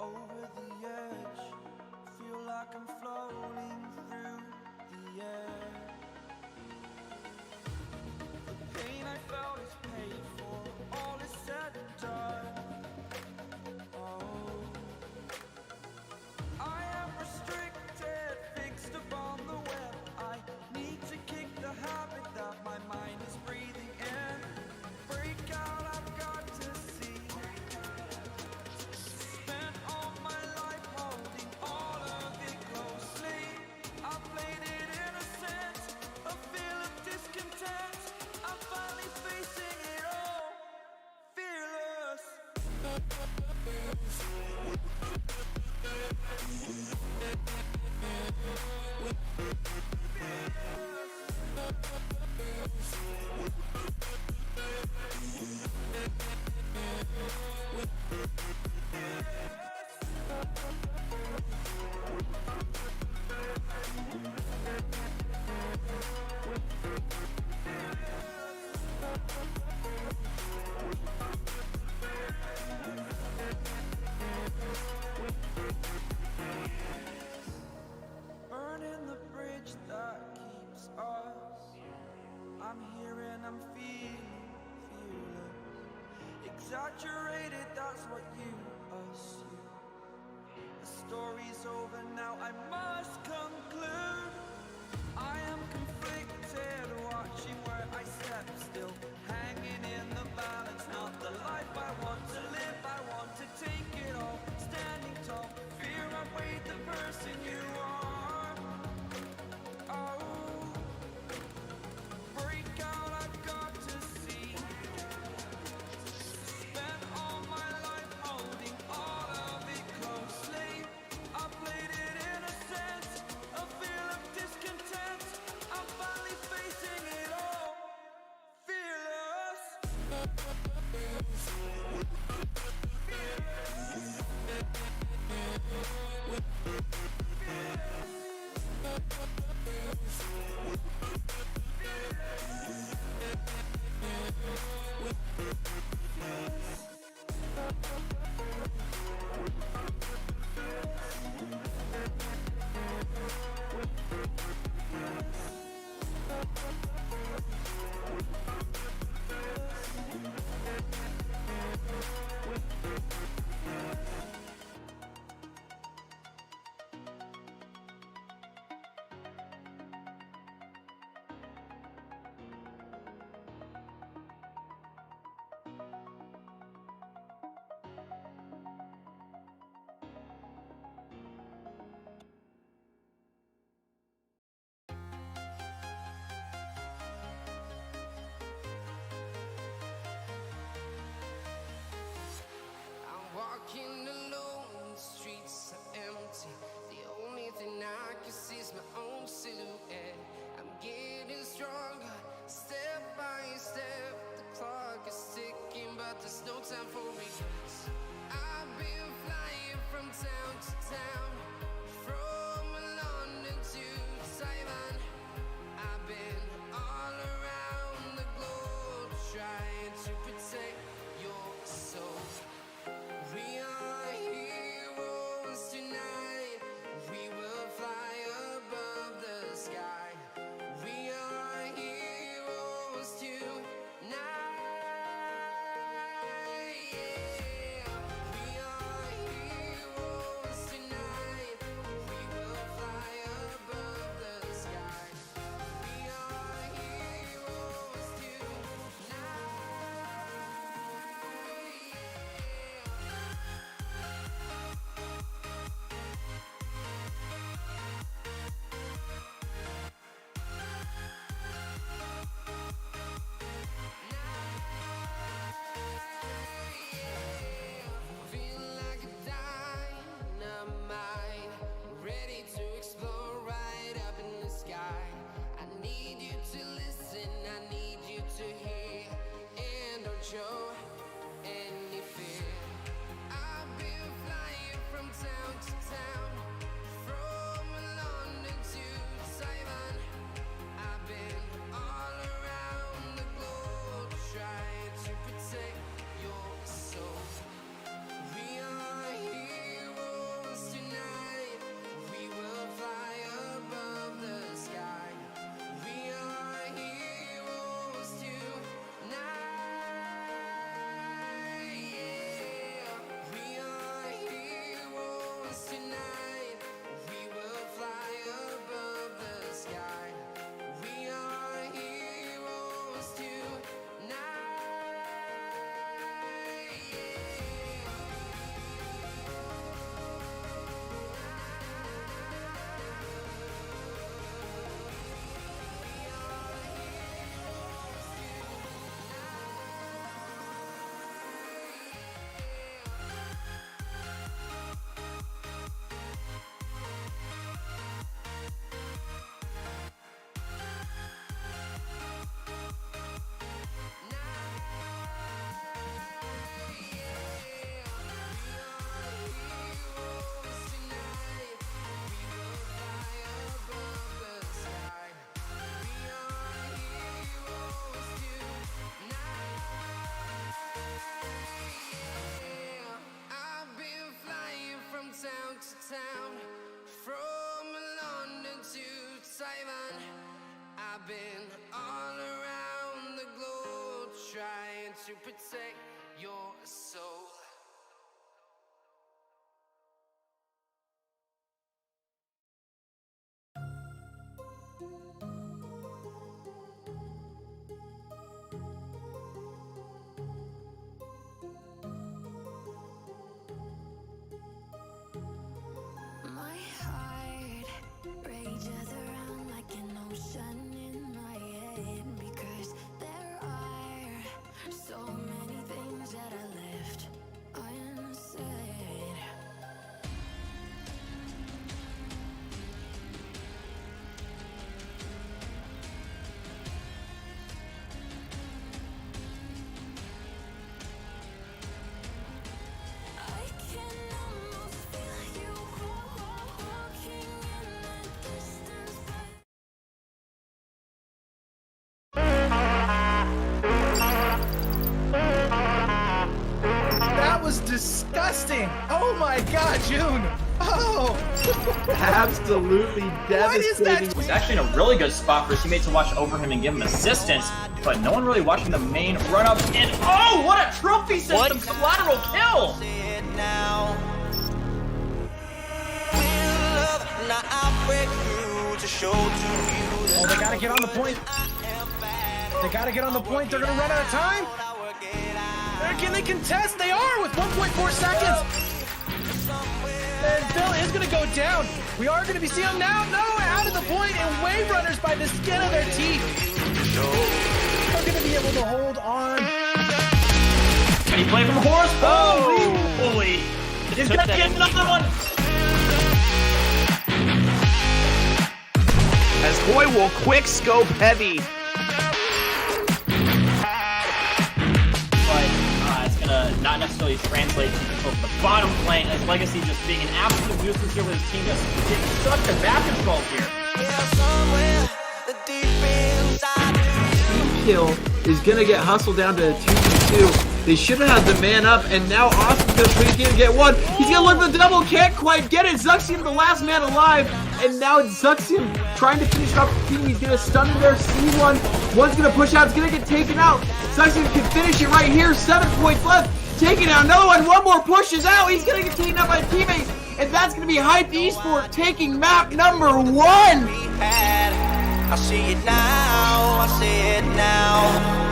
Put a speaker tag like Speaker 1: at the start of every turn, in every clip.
Speaker 1: Over the edge, feel like I'm floating through the air. The pain I felt is paid for, all is said and done. Oh, I am restricted, fixed upon the web. I need to kick the habit that my mind is breathing in. Break out, I've got to see. Spent all my life holding all of it closely. I played it innocent, a feel of discontent. I'm finally facing it all, fearless. Burning the bridge that keeps us. I'm here and I'm feeling fearless. Exaggerated, that's what you assume. The story's over now, I must conclude. I am conflicted, watching where I step still, hanging in the balance. Not the life I want to live, I want to take it all. Standing tall, fear outweighed the person you are. Oh, break out, I've got to see. Spent all my life holding all of it closely. I played it innocent, a feel of discontent. I'm finally facing it all, fearless.
Speaker 2: to protect your soul.
Speaker 3: My heart rages around like an ocean in my head, because there are so many things that I left unsaid. I can almost feel you walking in the distance, but
Speaker 4: That was disgusting. Oh my God, June. Oh.
Speaker 5: Absolutely devastating.
Speaker 6: He's actually in a really good spot for his teammates to watch over him and give him assistance, but no one really watching the main run-up. And oh, what a trophy system collateral kill!
Speaker 4: Oh, they gotta get on the point. They gotta get on the point. They're gonna run out of time. Can they contest? They are with 1.4 seconds. And Bill is gonna go down. We are gonna be seeing him now. No, out of the point, and Wave Runners by the skin of their teeth. They're gonna be able to hold on.
Speaker 6: Can he play from horse? Holy! He's gonna get another one.
Speaker 5: As Hoy will quick scope heavy.
Speaker 6: But it's gonna not necessarily translate to the bottom lane, as Legacy just being an absolute nuisance here with his team just getting such a map control here.
Speaker 5: Kill is gonna get hustled down to 2v2. They should have had the man up, and now Austin's gonna try to get one. He's gonna look for the double, can't quite get it. Zuxium, the last man alive, and now it's Zuxium trying to finish off the team. He's gonna stun there, C1. One's gonna push out, it's gonna get taken out. Zuxium can finish it right here, 7 points left. Taking out another one more pushes out. He's gonna get taken out by teammates, and that's gonna be Hype Esport taking map number 1.
Speaker 1: I see it now, I see it now.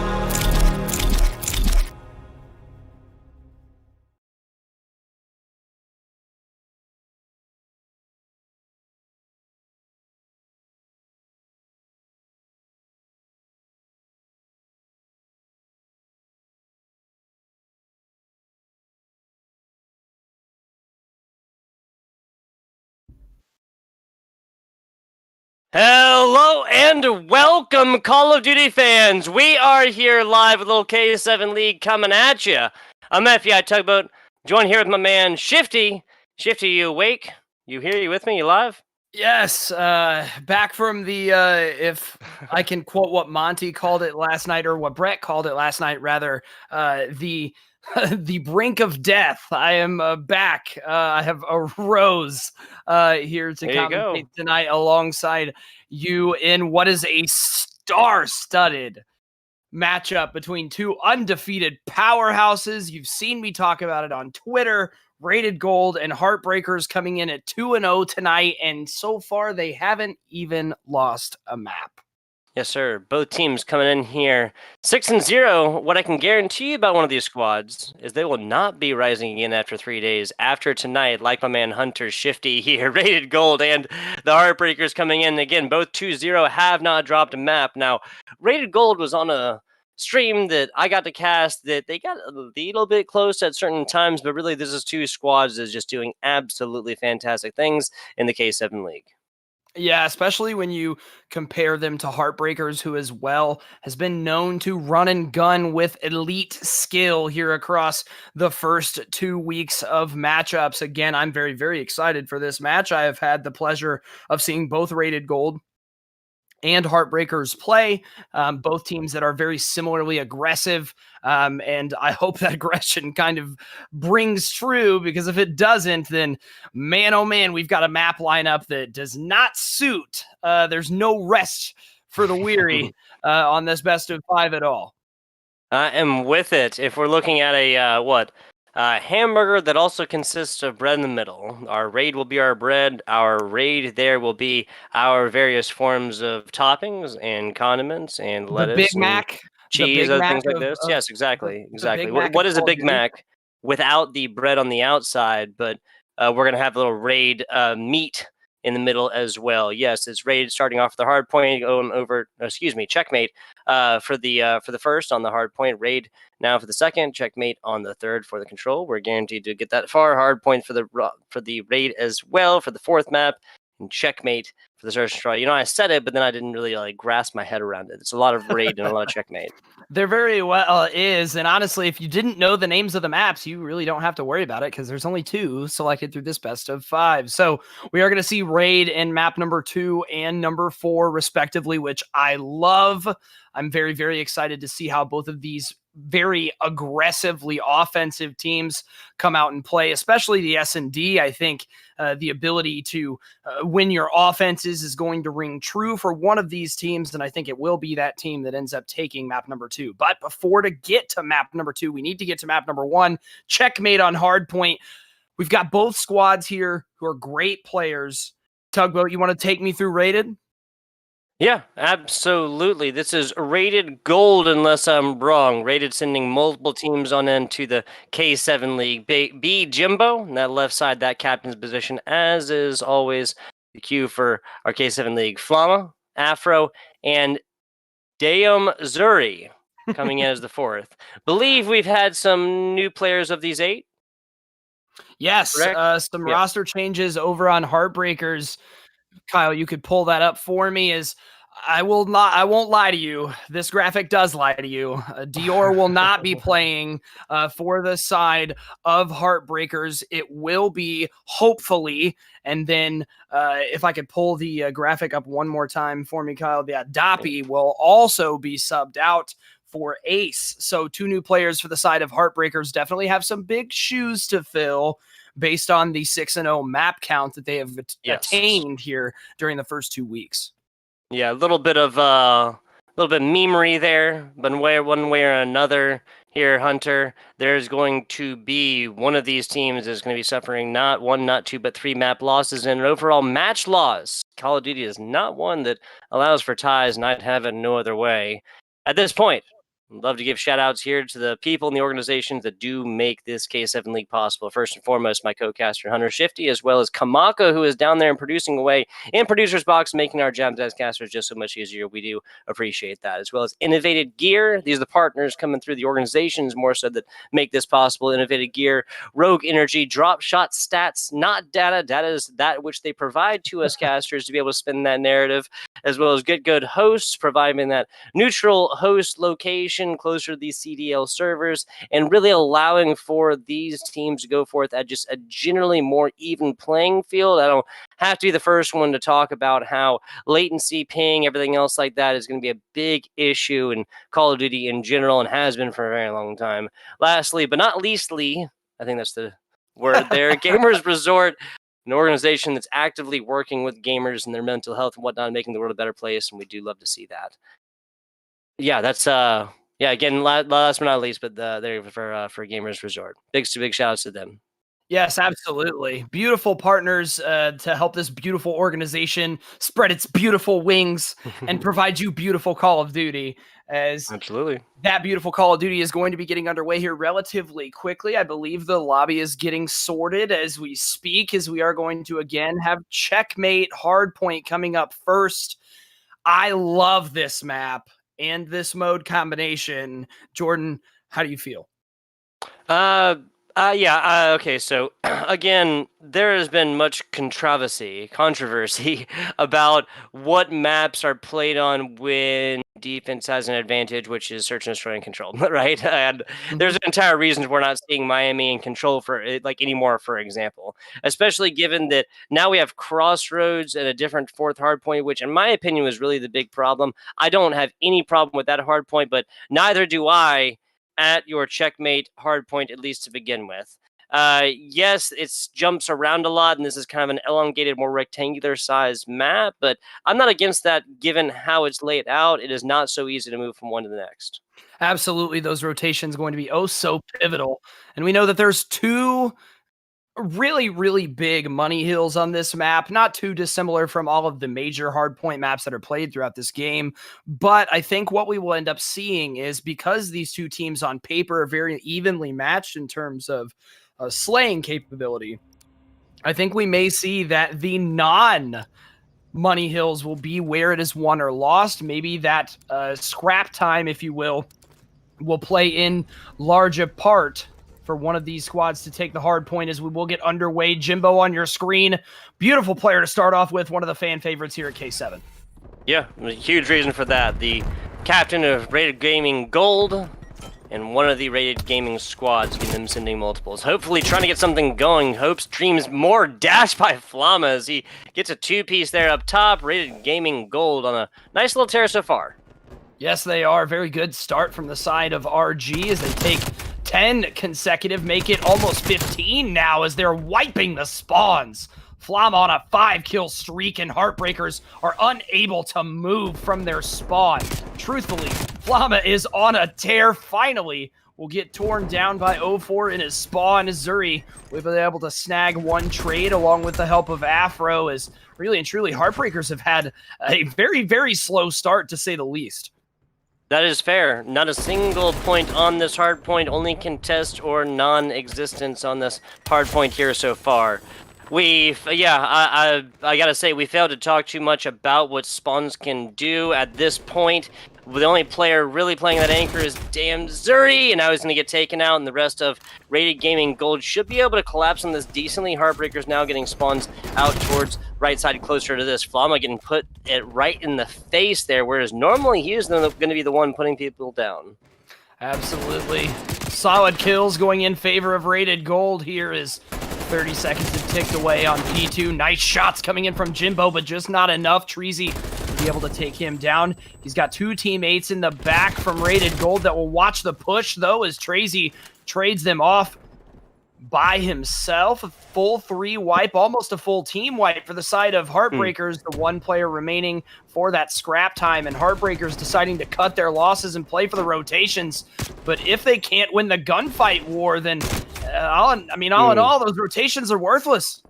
Speaker 7: Hello and welcome, Call of Duty fans. We are here live with little K7 League coming at you. I'm FBI Tugboat, joined here with my man Shifty. Shifty, you awake? You here? You with me? You live?
Speaker 4: Yes, back from the, if I can quote what Monty called it last night, or what Brett called it last night, rather, the brink of death. I am back. I have arose here to commentate tonight alongside you in what is a star-studded matchup between two undefeated powerhouses. You've seen me talk about it on Twitter. Rated Gold and HeartBreakers coming in at 2-0 tonight, and so far they haven't even lost a map.
Speaker 7: Yes, sir. Both teams coming in here 6-0. What I can guarantee you about one of these squads is they will not be rising again after 3 days. After tonight, like my man Hunter Shifty here, Rated Gold and the Heartbreakers coming in. Again, both 2-0, have not dropped a map. Now, Rated Gold was on a stream that I got to cast that they got a little bit close at certain times, but really this is two squads that's just doing absolutely fantastic things in the K7 League.
Speaker 4: Yeah, especially when you compare them to Heartbreakers, who as well has been known to run and gun with elite skill here across the first 2 weeks of matchups. Again, I'm very, very excited for this match. I have had the pleasure of seeing both Rated Gold and Heartbreakers play, both teams that are very similarly aggressive, and I hope that aggression kind of brings true, because if it doesn't, then man, oh man, we've got a map lineup that does not suit. There's no rest for the weary on this best of 5 at all.
Speaker 7: I am with it. If we're looking at a hamburger that also consists of bread in the middle, our raid will be our bread. Our raid there will be our various forms of toppings and condiments and
Speaker 4: The Big
Speaker 7: lettuce and
Speaker 4: Mac, the
Speaker 7: cheese,
Speaker 4: Big
Speaker 7: other
Speaker 4: Mac
Speaker 7: things like
Speaker 4: of
Speaker 7: this.
Speaker 4: of
Speaker 7: Yes, exactly,
Speaker 4: the
Speaker 7: exactly.
Speaker 4: Big Mac
Speaker 7: What
Speaker 4: of
Speaker 7: is a
Speaker 4: Call of
Speaker 7: Big
Speaker 4: Duty.
Speaker 7: Mac without the bread on the outside? But we're gonna have a little raid meat in the middle as well. Yes, it's raid starting off the hard point, going over. Excuse me, checkmate for the first on the hard point raid. Now for the second, checkmate on the third for the control. We're guaranteed to get that far. Hard point for the raid as well for the fourth map, and checkmate for the search and destroy. I said it, but then I didn't really grasp my head around it. It's a lot of raid and a lot of checkmate.
Speaker 4: There very well is, and honestly, if you didn't know the names of the maps, you really don't have to worry about it because there's only 2 selected through this best of 5. So we are going to see raid in map number 2 and number 4, respectively, which I love. I'm very, very excited to see how both of these very aggressively offensive teams come out and play, especially the S&D. I think the ability to win your offenses is going to ring true for one of these teams, and I think it will be that team that ends up taking map number 2. But before to get to map number 2, we need to get to map number 1, checkmate on hardpoint. We've got both squads here who are great players. Tugboat, you want to take me through rated?
Speaker 7: Yeah, absolutely. This is rated gold, unless I'm wrong. Rated sending multiple teams on into the K7 League. B Jimbo, on that left side, that captain's position, as is always the cue for our K7 League. Flama, Afro, and Dayum Zuri coming in as the fourth. Believe we've had some new players of these 8.
Speaker 4: Yes,
Speaker 7: Correct?
Speaker 4: some
Speaker 7: Yeah.
Speaker 4: roster changes over on Heartbreakers. Kyle, you could pull that up for me. I won't lie to you. This graphic does lie to you. Dior will not be playing for the side of Heartbreakers. It will be, hopefully, and then if I could pull the graphic up one more time for me, Kyle, yeah, Dappy will also be subbed out for Ace. So 2 new players for the side of Heartbreakers definitely have some big shoes to fill based on the 6-0 map count that they have attained here during the first 2 weeks.
Speaker 7: Yeah, a little bit of memery there, but one way or another here, Hunter, there's going to be one of these teams is going to be suffering not 1, not 2, but 3 map losses and overall match loss. Call of Duty is not one that allows for ties, and I'd have it no other way. At this point, I'd love to give shout outs here to the people and the organizations that do make this K7 League possible. First and foremost, my co-caster Hunter Shifty, as well as Kamaka, who is down there and producing away in Producer's Box, making our job as casters just so much easier. We do appreciate that. As well as Innovated Gear. These are the partners coming through the organizations more so that make this possible. Innovated Gear, Rogue Energy, DropShotStats, not data. Data is that which they provide to us casters to be able to spin that narrative, as well as GitGudHosts, providing that neutral host location closer to these CDL servers and really allowing for these teams to go forth at just a generally more even playing field. I don't have to be the first one to talk about how latency, ping, everything else like that is going to be a big issue in Call of Duty in general and has been for a very long time. Lastly, but not leastly, I think that's the word there, Gamers Resort, an organization that's actively working with gamers and their mental health and whatnot, making the world a better place, and we do love to see that. Yeah, that's again, last but not least, but there for Gamers Resort. Big shout outs to them.
Speaker 4: Yes, absolutely. Beautiful partners to help this beautiful organization spread its beautiful wings and provide you beautiful Call of Duty. As
Speaker 7: Absolutely.
Speaker 4: that beautiful Call of Duty is going to be getting underway here relatively quickly. I believe the lobby is getting sorted as we speak, as we are going to again have Checkmate Hardpoint coming up first. I love this map and this mode combination. Jordan, how do you feel?
Speaker 7: Okay, so again, there has been much controversy about what maps are played on when defense has an advantage, which is search and destroy and control, right? And there's an entire reason we're not seeing Miami in control for like anymore, for example, especially given that now we have Crossroads and a different fourth hardpoint, which in my opinion was really the big problem. I don't have any problem with that hardpoint, but neither do I at your Checkmate Hardpoint, at least to begin with. Yes, it jumps around a lot, and this is kind of an elongated, more rectangular size map, but I'm not against that given how it's laid out. It is not so easy to move from one to the next.
Speaker 4: Absolutely, those rotations going to be oh so pivotal. And we know that there's two really, really big money hills on this map, not too dissimilar from all of the major hardpoint maps that are played throughout this game. But I think what we will end up seeing is, because these two teams on paper are very evenly matched in terms of slaying capability, I think we may see that the non-money hills will be where it is won or lost. Maybe that scrap time, if you will play in large a part for one of these squads to take the hard point as we will get underway. Jimbo on your screen. Beautiful player to start off with, one of the fan favorites here at K7.
Speaker 7: Yeah, a huge reason for that. The captain of Rated Gaming Gold and one of the Rated Gaming squads, getting them sending multiples. Hopefully trying to get something going. Hopes, dreams, more dash by Flama as he gets a two-piece there up top. Rated Gaming Gold on a nice little tear so far.
Speaker 4: Yes, they are. Very good start from the side of RG as they take 10 consecutive, make it almost 15 now as they're wiping the spawns. Flama on a 5-kill streak, and Heartbreakers are unable to move from their spawn. Truthfully, Flama is on a tear. Finally will get torn down by 0-4 in his spawn. Zuri will be able to snag one trade along with the help of Afro, as really and truly Heartbreakers have had a very, very slow start, to say the least.
Speaker 7: That is fair. Not a single point on this hard point, only contest or non-existence on this hard point here so far. I gotta say, we failed to talk too much about what spawns can do at this point. The only player really playing that anchor is damn Zuri, and now he's going to get taken out, and the rest of Rated Gaming Gold should be able to collapse on this decently. Heartbreakers now getting spawns out towards right side, closer to this. Flama getting put it right in the face there, whereas normally he is going to be the one putting people down.
Speaker 4: Absolutely. Solid kills going in favor of Rated Gold here as 30 seconds have ticked away on P2. Nice shots coming in from Jimbo, but just not enough. Treasy will be able to take him down. He's got two teammates in the back from Rated Gold that will watch the push, though, as Treasy trades them off by himself. A full 3 wipe, almost a full team wipe for the side of Heartbreakers, the one player remaining for that scrap time, and Heartbreakers deciding to cut their losses and play for the rotations. But if they can't win the gunfight war, then all in all, those rotations are worthless.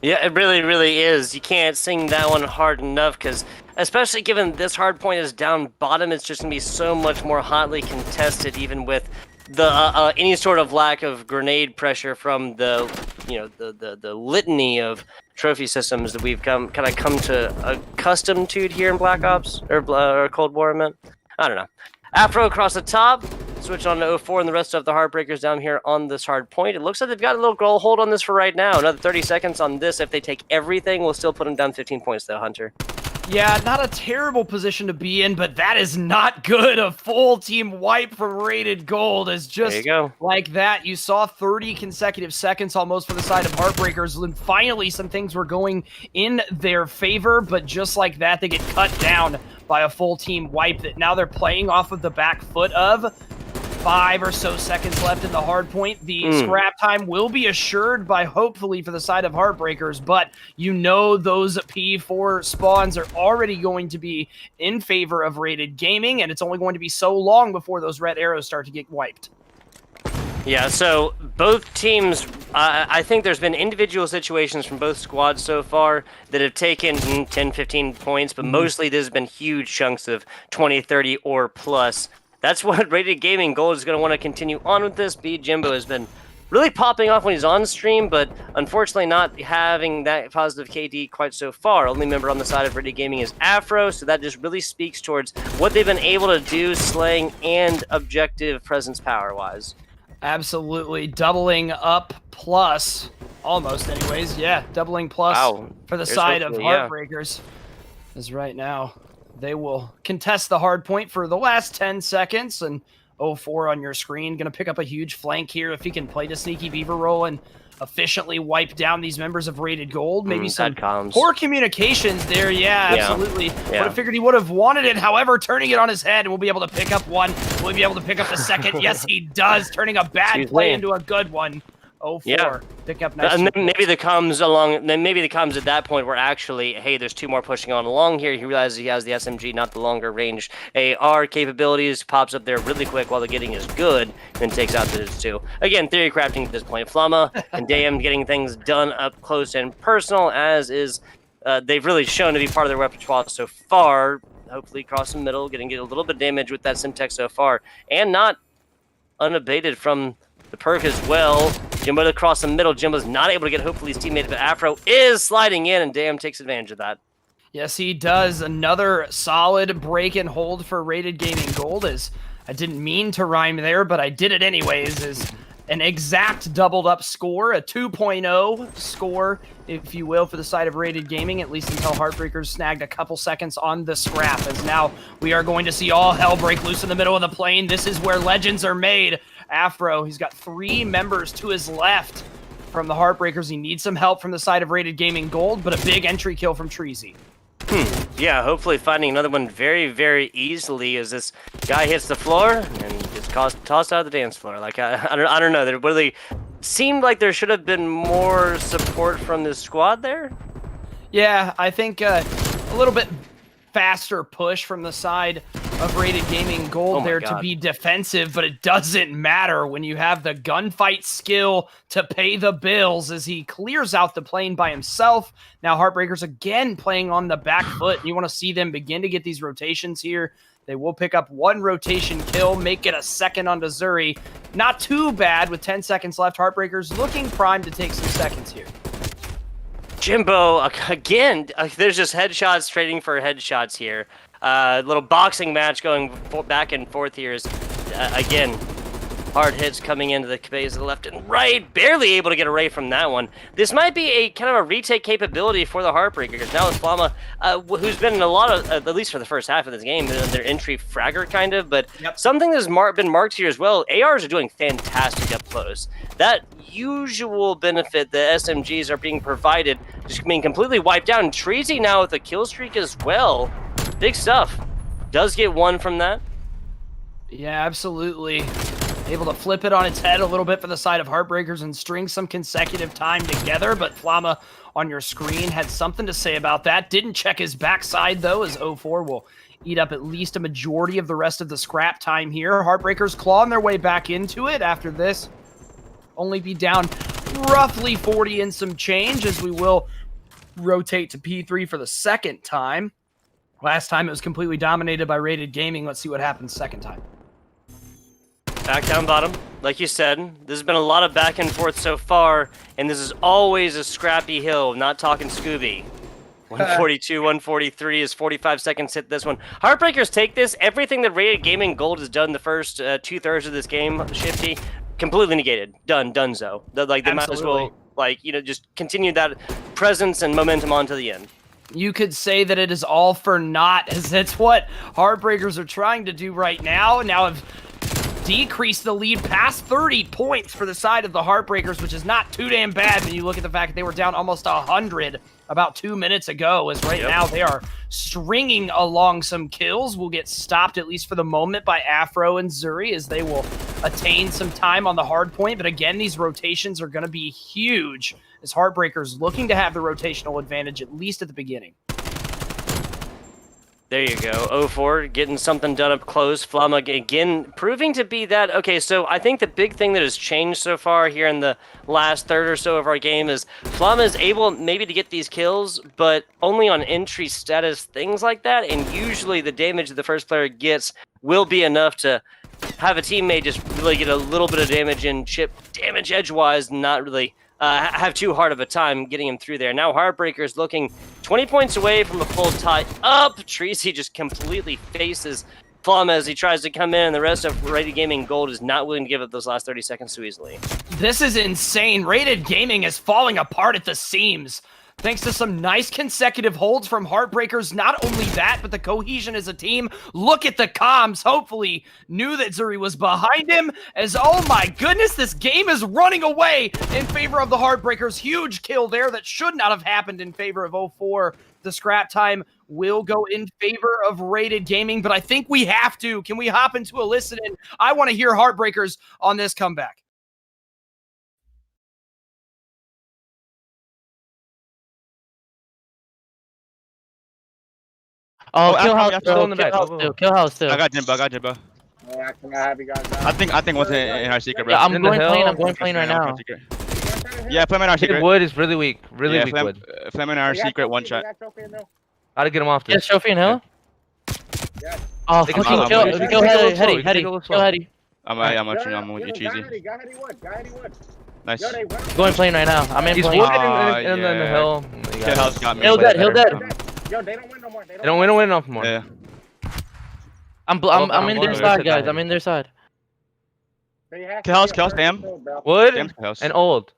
Speaker 7: Yeah, it really, really is. You can't sing that one hard enough, because especially given this hard point is down bottom, it's just going to be so much more hotly contested, even with the any sort of lack of grenade pressure from the litany of trophy systems that we've come to accustomed to here in Black Ops or Cold War. I don't know. Afro across the top, switch on to 0-4, and the rest of the Heartbreakers down here on this hard point. It looks like they've got a little goal hold on this for right now. Another 30 seconds on this. If they take everything, we'll still put them down 15 points though, Hunter.
Speaker 4: Yeah, not a terrible position to be in, but that is not good. A full team wipe from Rated Gold is just
Speaker 7: there you go.
Speaker 4: Like that. You saw 30 consecutive seconds almost for the side of Heartbreakers, and finally some things were going in their favor, but just like that, they get cut down by a full team wipe that now they're playing off of the back foot of. 5 or so seconds left in the hard point. The scrap time will be assured by, hopefully, for the side of Heartbreakers, but you know those P4 spawns are already going to be in favor of Rated Gaming, and it's only going to be so long before those red arrows start to get wiped.
Speaker 7: Yeah, so both teams, I think there's been individual situations from both squads so far that have taken 10, 15 points, but mostly there's been huge chunks of 20, 30 or plus. That's what Rated Gaming Gold is going to want to continue on with this. Jimbo has been really popping off when he's on stream, but unfortunately not having that positive KD quite so far. Only member on the side of Rated Gaming is Afro, so that just really speaks towards what they've been able to do, slaying and objective presence power-wise.
Speaker 4: Absolutely. Doubling up plus, almost anyways. Yeah, doubling plus for the side of Heartbreakers is right now. They will contest the hard point for the last 10 seconds, and 0-4 on your screen. Going to pick up a huge flank here if he can play the sneaky beaver roll and efficiently wipe down these members of Rated Gold. Maybe some poor communications there. Yeah, absolutely. Would have figured he would have wanted it. However, turning it on his head, we'll be able to pick up one. We'll be able to pick up the second. Yes, he does, turning a bad play into a good one. 0-4.
Speaker 7: Yeah.
Speaker 4: Pick up nice.
Speaker 7: And then maybe the comms at that point were actually, hey, there's 2 more pushing on along here. He realizes he has the SMG, not the longer range AR capabilities. Pops up there really quick while the getting is good, then takes out those 2. Again, theory crafting at this point. Flamma and Dam getting things done up close and personal, as is they've really shown to be part of their repertoire so far. Hopefully across the middle, getting a little bit of damage with that Simtex so far, and not unabated from the perk as well. Jimbo across the middle. Jimbo's not able to get hopefully his teammate, but Afro is sliding in, and Dam takes advantage of that.
Speaker 4: Yes, he does. Another solid break and hold for Rated Gaming Gold. As I didn't mean to rhyme there, but I did it anyways. Is an exact doubled up score, a 2.0 score, if you will, for the side of Rated Gaming, at least until HeartBreakers snagged a couple seconds on the scrap, as now we are going to see all hell break loose in the middle of the plane. This is where legends are made. Afro, he's got 3 members to his left from the HeartBreakers. He needs some help from the side of Rated Gaming Gold, but a big entry kill from Treasy.
Speaker 7: Yeah, hopefully finding another one very, very easily as this guy hits the floor and gets tossed out of the dance floor. Like, I don't know. There really seemed like there should have been more support from this squad there.
Speaker 4: Yeah, I think a little bit faster push from the side of Rated Gaming Gold there to be defensive, but it doesn't matter when you have the gunfight skill to pay the bills as he clears out the plane by himself. Now HeartBreakers again playing on the back foot. You want to see them begin to get these rotations here. They will pick up 1 rotation kill, make it a second onto Zuri. Not too bad with 10 seconds left. HeartBreakers looking primed to take some seconds here.
Speaker 7: Jimbo, again, there's just headshots trading for headshots here. Little boxing match going back and forth here is, again, hard hits coming into the base of the left and right. Barely able to get away from that one. This might be a kind of a retake capability for the HeartBreakers. Now with Flamma, who's been in a lot of, at least for the first half of this game, their entry fragger kind of, but something that's been marked here as well, ARs are doing fantastic up close. That usual benefit the SMGs are being provided just being completely wiped out. And Treasy now with a kill streak as well. Big stuff. Does get 1 from that.
Speaker 4: Yeah, absolutely. Able to flip it on its head a little bit for the side of HeartBreakers and string some consecutive time together, but Flamma on your screen had something to say about that. Didn't check his backside, though, as 0-4 will eat up at least a majority of the rest of the scrap time here. HeartBreakers clawing their way back into it after this. Only be down roughly 40 and some change, as we will rotate to P3 for the second time. Last time it was completely dominated by Rated Gaming. Let's see what happens second time.
Speaker 7: Back down bottom, like you said. There's been a lot of back and forth so far, and this is always a scrappy hill. Not talking Scooby. 142, 143 is 45 seconds hit this one. HeartBreakers take this. Everything that Rated Gaming Gold has done the first 2/3 of this game, Shifty, completely negated. Donezo. Like, they might as well, like, you know, just continue that presence and momentum on to the end.
Speaker 4: You could say that it is all for naught, as that's what HeartBreakers are trying to do right now. Now have decreased the lead past 30 points for the side of the HeartBreakers, which is not too damn bad when you look at the fact that they were down almost 100 about 2 minutes ago, as right now they are stringing along some kills. Will get stopped, at least for the moment, by Afro and Zuri, as they will attain some time on the hard point. But again, these rotations are going to be huge, as HeartBreakers looking to have the rotational advantage, at least at the beginning.
Speaker 7: There you go. 0-4, getting something done up close. Flamma again proving to be that. Okay, so I think the big thing that has changed so far here in the last third or so of our game is Flamma is able maybe to get these kills, but only on entry status, things like that. And usually the damage that the first player gets will be enough to have a teammate just really get a little bit of damage and chip damage edgewise, not really have too hard of a time getting him through there. Now HeartBreakers looking 20 points away from a full tie up. Treasy just completely faces Flamma as he tries to come in, and the rest of Rated Gaming Gold is not willing to give up those last 30 seconds too easily.
Speaker 4: This is insane. Rated Gaming is falling apart at the seams, thanks to some nice consecutive holds from HeartBreakers. Not only that, but the cohesion as a team. Look at the comms. Hopefully knew that Zuri was behind him, as, oh my goodness, this game is running away in favor of the HeartBreakers. Huge kill there that should not have happened in favor of 0-4. The scrap time will go in favor of Rated Gaming, but I think we have to. Can we hop into a listen in? I want to hear HeartBreakers on this comeback.
Speaker 8: Oh,
Speaker 9: Oh,
Speaker 8: kill house,
Speaker 9: I'm
Speaker 8: bro.
Speaker 9: still in the
Speaker 8: Kill
Speaker 9: back.
Speaker 8: house
Speaker 9: Oh,
Speaker 8: too. Kill house too.
Speaker 9: I got Jimbo.
Speaker 10: Yeah, can I have you guys down?
Speaker 9: I think one's in our secret, bro.
Speaker 8: Yeah, I'm
Speaker 9: In the
Speaker 8: going
Speaker 9: hill.
Speaker 8: plane. I'm going plane right now.
Speaker 9: Yeah, play him in our secret.
Speaker 11: Wood is really weak. Really
Speaker 9: Yeah,
Speaker 11: weak
Speaker 9: flame,
Speaker 11: wood.
Speaker 9: flame in our secret one shot.
Speaker 11: Gotta get him off
Speaker 8: Yeah,
Speaker 11: this.
Speaker 8: trophy and hill.
Speaker 10: Yeah.
Speaker 8: Oh,
Speaker 11: Take him
Speaker 8: fucking
Speaker 11: out,
Speaker 8: kill.
Speaker 11: boys.
Speaker 8: Kill
Speaker 11: Take it a little
Speaker 8: Heady.
Speaker 11: slow,
Speaker 8: Heady.
Speaker 11: take
Speaker 8: Heady.
Speaker 11: it a little
Speaker 8: Kill
Speaker 11: slow.
Speaker 8: Heady.
Speaker 9: I'm with you cheesy.
Speaker 10: Go Heady Wood.
Speaker 9: Nice.
Speaker 8: Going plane right now. I'm in
Speaker 11: He's
Speaker 8: plane.
Speaker 11: wood
Speaker 9: Ah,
Speaker 11: in the
Speaker 9: yeah.
Speaker 11: hill.
Speaker 9: Kill house got me.
Speaker 8: Hill dead. Hill dead.
Speaker 10: Yo, they don't win no more.
Speaker 11: They don't win no more.
Speaker 9: Yeah.
Speaker 8: I'm in their side, guys. I'm in their side.
Speaker 9: Kill house, damn.
Speaker 11: Wood
Speaker 9: Damn kill house.
Speaker 11: and old.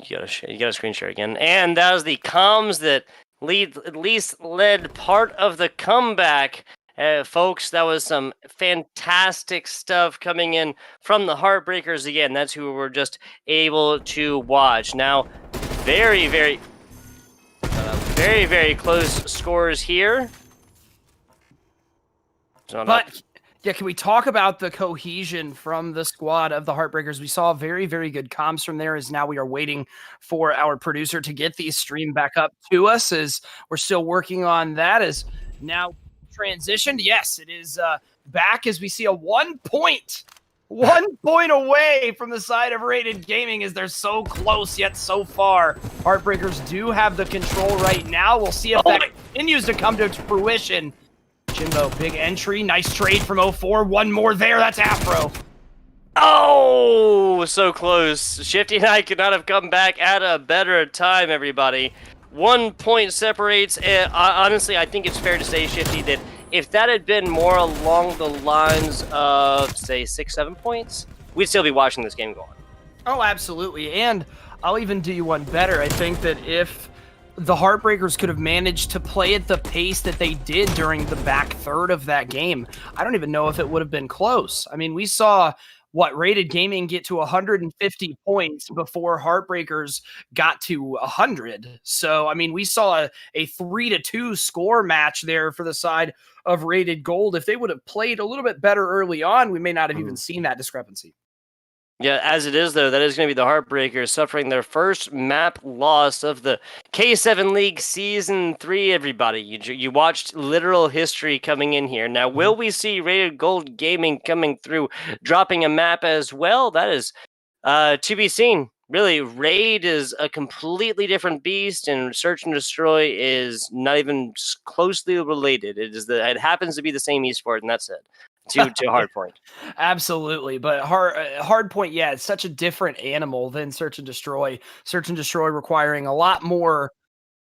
Speaker 7: You gotta screen share again. And that was the comms that at least led part of the comeback. Folks, that was some fantastic stuff coming in from the Heartbreakers again. That's who we're just able to watch. Now, very, very close scores here.
Speaker 4: But yeah, can we talk about the cohesion from the squad of the Heartbreakers? We saw very, very good comms from there. As now we are waiting for our producer to get these stream back up to us, as we're still working on that. As now transitioned, yes, it is back as we see a 1 point away from the side of Rated Gaming, as they're so close yet so far. Heartbreakers do have the control right now. We'll see if that continues to come to fruition. Jimbo, big entry. Nice trade from 04. One more there. That's Afro.
Speaker 7: Oh, so close. Shifty and I could not have come back at a better time, everybody. 1 point separates. Honestly, I think it's fair to say, Shifty, that if that had been more along the lines of, say, 6-7 points, we'd still be watching this game go on.
Speaker 4: Oh, absolutely. And I'll even do you one better. I think that if the Heartbreakers could have managed to play at the pace that they did during the back third of that game, I don't even know if it would have been close. I mean, we saw Rated Gaming get to 150 points before Heartbreakers got to 100. So, I mean, we saw a 3-2 score match there for the side of Rated Gold. If they would have played a little bit better early on, we may not have even seen that discrepancy.
Speaker 7: Yeah, as it is, though, that is going to be the Heartbreakers suffering their first map loss of the K7 League Season 3, everybody. You watched literal history coming in here. Now, will we see Rated Gold Gaming coming through, dropping a map as well? That is to be seen. Really, Raid is a completely different beast, and Search and Destroy is not even closely related. It happens to be the same esport, and that's it. To Hardpoint.
Speaker 4: Absolutely. But Hardpoint, yeah, it's such a different animal than Search and Destroy. Search and Destroy requiring a lot more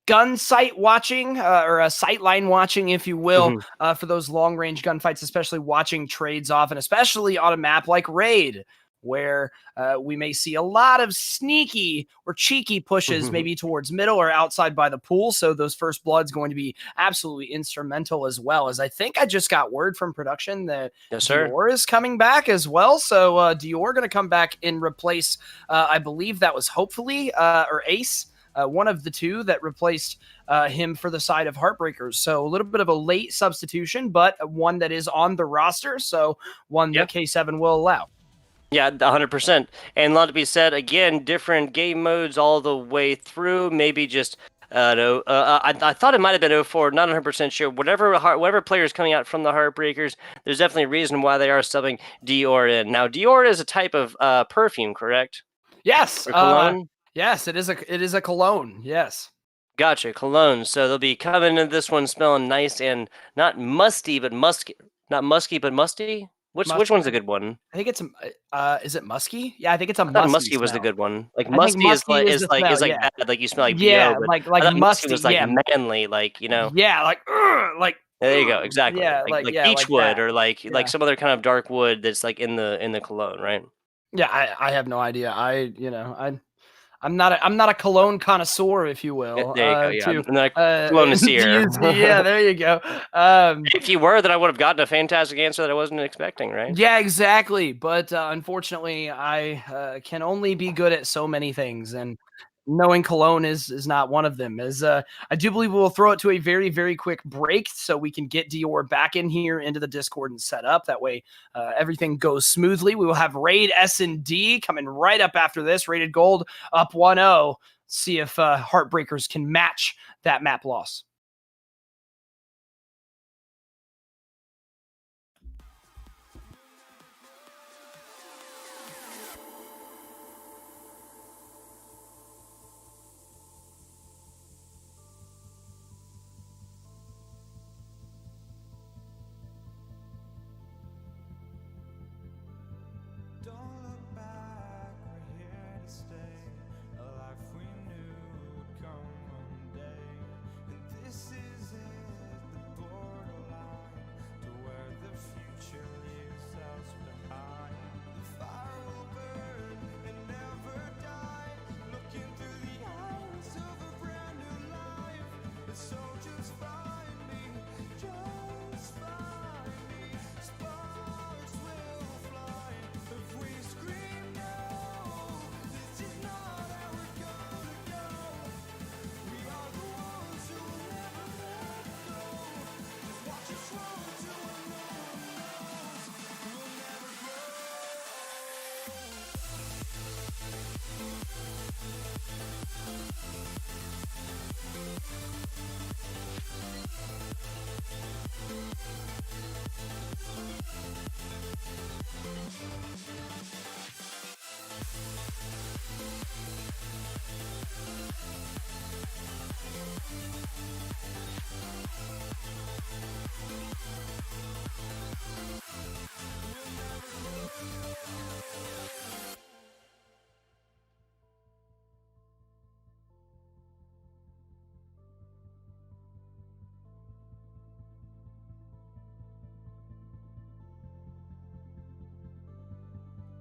Speaker 4: gun sight watching, or a sight line watching, if you will, for those long range gunfights, especially watching trades off, and especially on a map like Raid, where we may see a lot of sneaky or cheeky pushes, maybe towards middle or outside by the pool. So those first blood's going to be absolutely instrumental, as well. As I think I just got word from production that Dior is coming back as well. So Dior going to come back and replace, I believe that was hopefully, or Ace, one of the two that replaced him for the side of Heartbreakers. So a little bit of a late substitution, but one that is on the roster. So one that K7 will allow.
Speaker 7: Yeah, 100%. And a lot to be said, again, different game modes all the way through. Maybe just, I thought it might have been 04, not 100% sure. Whatever player is coming out from the Heartbreakers, there's definitely a reason why they are subbing Dior in. Now, Dior is a type of perfume, correct?
Speaker 4: Yes.
Speaker 7: Or cologne?
Speaker 4: Yes, it is a cologne, yes.
Speaker 7: Gotcha, cologne. So they'll be coming into this one smelling nice and not musty, but musky. Not musky, but musty? Which one's a good one?
Speaker 4: I think it's is it musky? Yeah, I think it's a
Speaker 7: musky.
Speaker 4: Musky
Speaker 7: Was the good one. Like
Speaker 4: I
Speaker 7: musky
Speaker 4: think
Speaker 7: is like
Speaker 4: yeah.
Speaker 7: bad, like you smell like
Speaker 4: yeah,
Speaker 7: BO,
Speaker 4: like
Speaker 7: I thought
Speaker 4: musty
Speaker 7: was like
Speaker 4: yeah.
Speaker 7: manly, like, you know.
Speaker 4: Yeah, like
Speaker 7: There you go, exactly.
Speaker 4: Yeah,
Speaker 7: like
Speaker 4: yeah,
Speaker 7: beech
Speaker 4: like
Speaker 7: wood
Speaker 4: that.
Speaker 7: or like some other kind of dark wood that's like in the cologne, right?
Speaker 4: Yeah, I have no idea. I'm not a cologne connoisseur, if you will.
Speaker 7: There you go. Yeah, I'm not a connoisseur.
Speaker 4: Yeah, there you go.
Speaker 7: If you were, then I would have gotten a fantastic answer that I wasn't expecting, right?
Speaker 4: Yeah, exactly. But unfortunately, I can only be good at so many things, and knowing cologne is not one of them. As I do believe we'll throw it to a very, very quick break so we can get Dior back in here into the Discord and set up. That way everything goes smoothly. We will have Raid S&D coming right up after this. Rated Gold up 1-0. see if Heartbreakers can match that map loss.
Speaker 1: Don't look back, we're here to stay. A life we knew would come one day. And this is it, the borderline to where the future leaves us behind. The fire will burn and never die. Looking through the eyes of a brand new life. And so just find me, just find me. Sparks will fly. If we scream no, this is not how we're gonna go. We are the ones who will never let go. Just watch us roll to unknown knows. We'll never grow.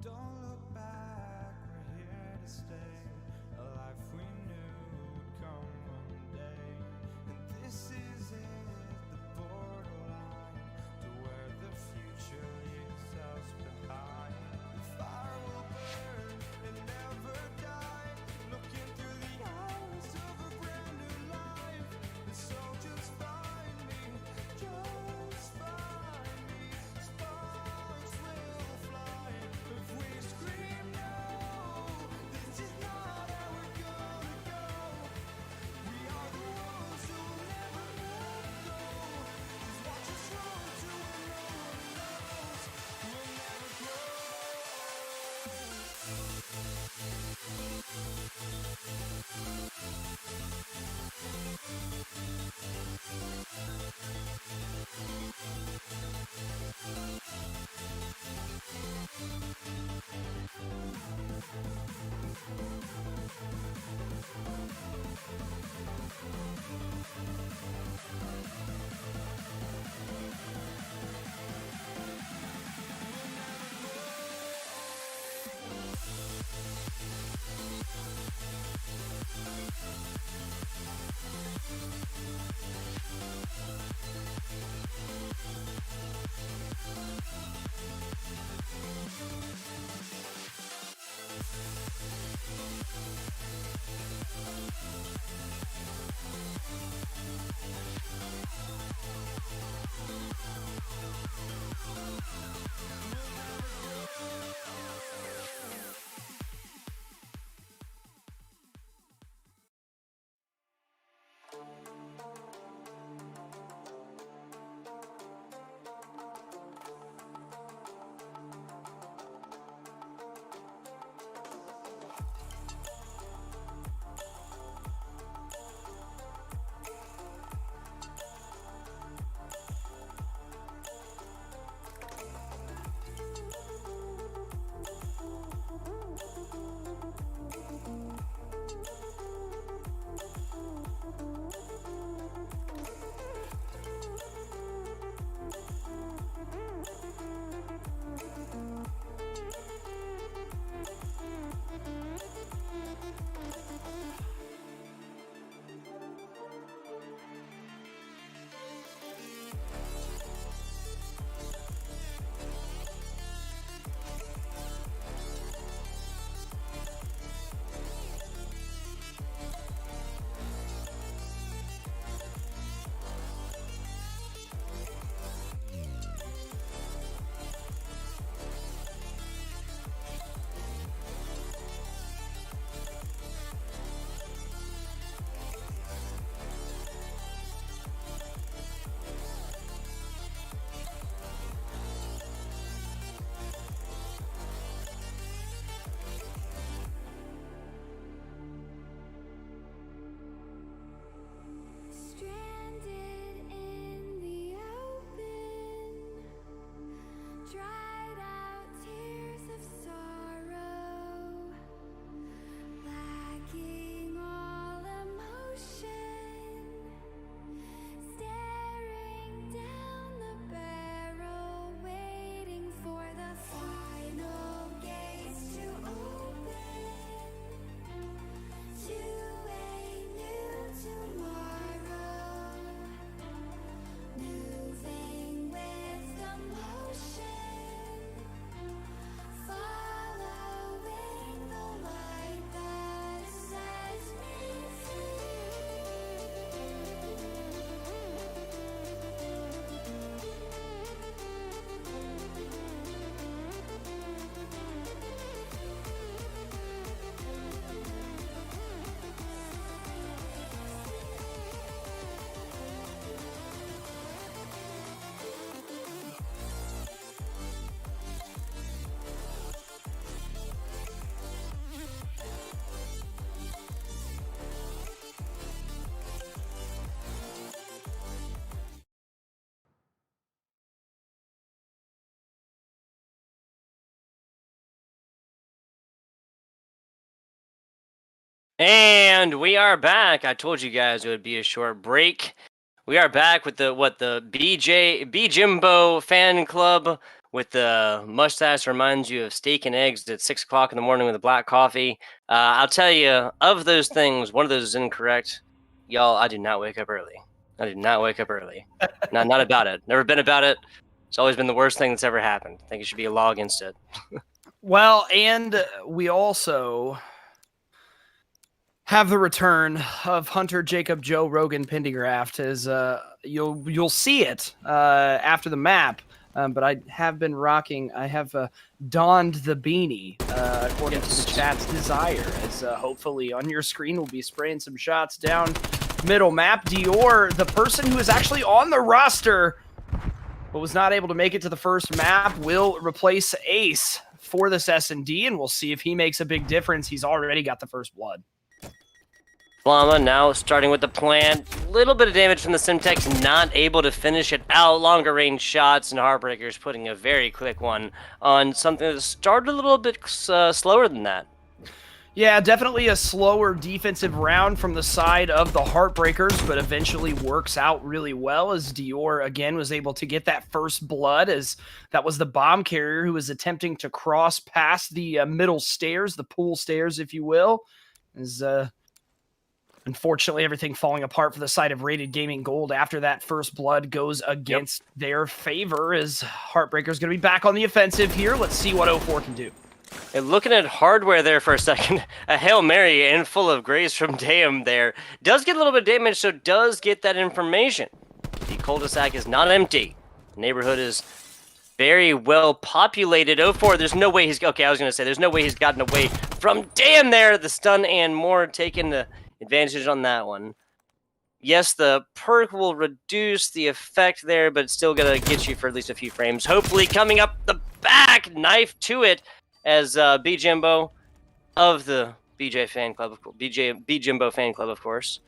Speaker 1: Don't look back, we're here to stay. A life we knew would come one day. And this is it, the borderline to where the future leaves us behind. The fire will burn and never die. Looking through the eyes of a brand new life. And so just find me, just find me. Sparks will fly. If we scream no, this is not how we're gonna go. We are the ones who will never let go. Just watch us roll to unknown knows. We'll never grow.
Speaker 7: And we are back. I told you guys it would be a short break. We are back with the B Jimbo fan club with the mustache reminds you of steak and eggs at 6 o'clock in the morning with a black coffee. I'll tell you, of those things, one of those is incorrect. Y'all, I do not wake up early. I did not wake up early. Not about it. Never been about it. It's always been the worst thing that's ever happened. I think it should be a law against it.
Speaker 4: Well, and we also have the return of Hunter Jacob Joe Rogan Pendergraft, as you'll see it after the map. But I have been rocking. I have donned the beanie according to the chat's desire. As hopefully on your screen we'll be spraying some shots down middle map. Dior, the person who is actually on the roster but was not able to make it to the first map, will replace Ace for this S&D, and we'll see if he makes a big difference. He's already got the first blood.
Speaker 7: Flama now starting with the plant. Little bit of damage from the Simtex, not able to finish it out. Longer range shots, and HeartBreakers putting a very quick one on something that started a little bit slower than that.
Speaker 4: Yeah, definitely a slower defensive round from the side of the HeartBreakers, but eventually works out really well as Dior again was able to get that first blood, as that was the bomb carrier who was attempting to cross past the middle stairs, the pool stairs, if you will. As unfortunately, everything falling apart for the side of Rated Gaming Gold after that first blood goes against their favor, as HeartBreakers going to be back on the offensive here. Let's see what 04 can do.
Speaker 7: And looking at hardware there for a second, a Hail Mary and full of grace from Dayum there. Does get a little bit of damage, so does get that information. The cul-de-sac is not empty. The neighborhood is very well populated. 04, there's no way he's... Okay, I was going to say, there's no way he's gotten away from Dayum there. The stun and more taking the advantage on that one. Yes, the perk will reduce the effect there, but it's still going to get you for at least a few frames. Hopefully coming up the back, knife to it, as B Jimbo of the BJ fan club, B Jimbo fan club, of course,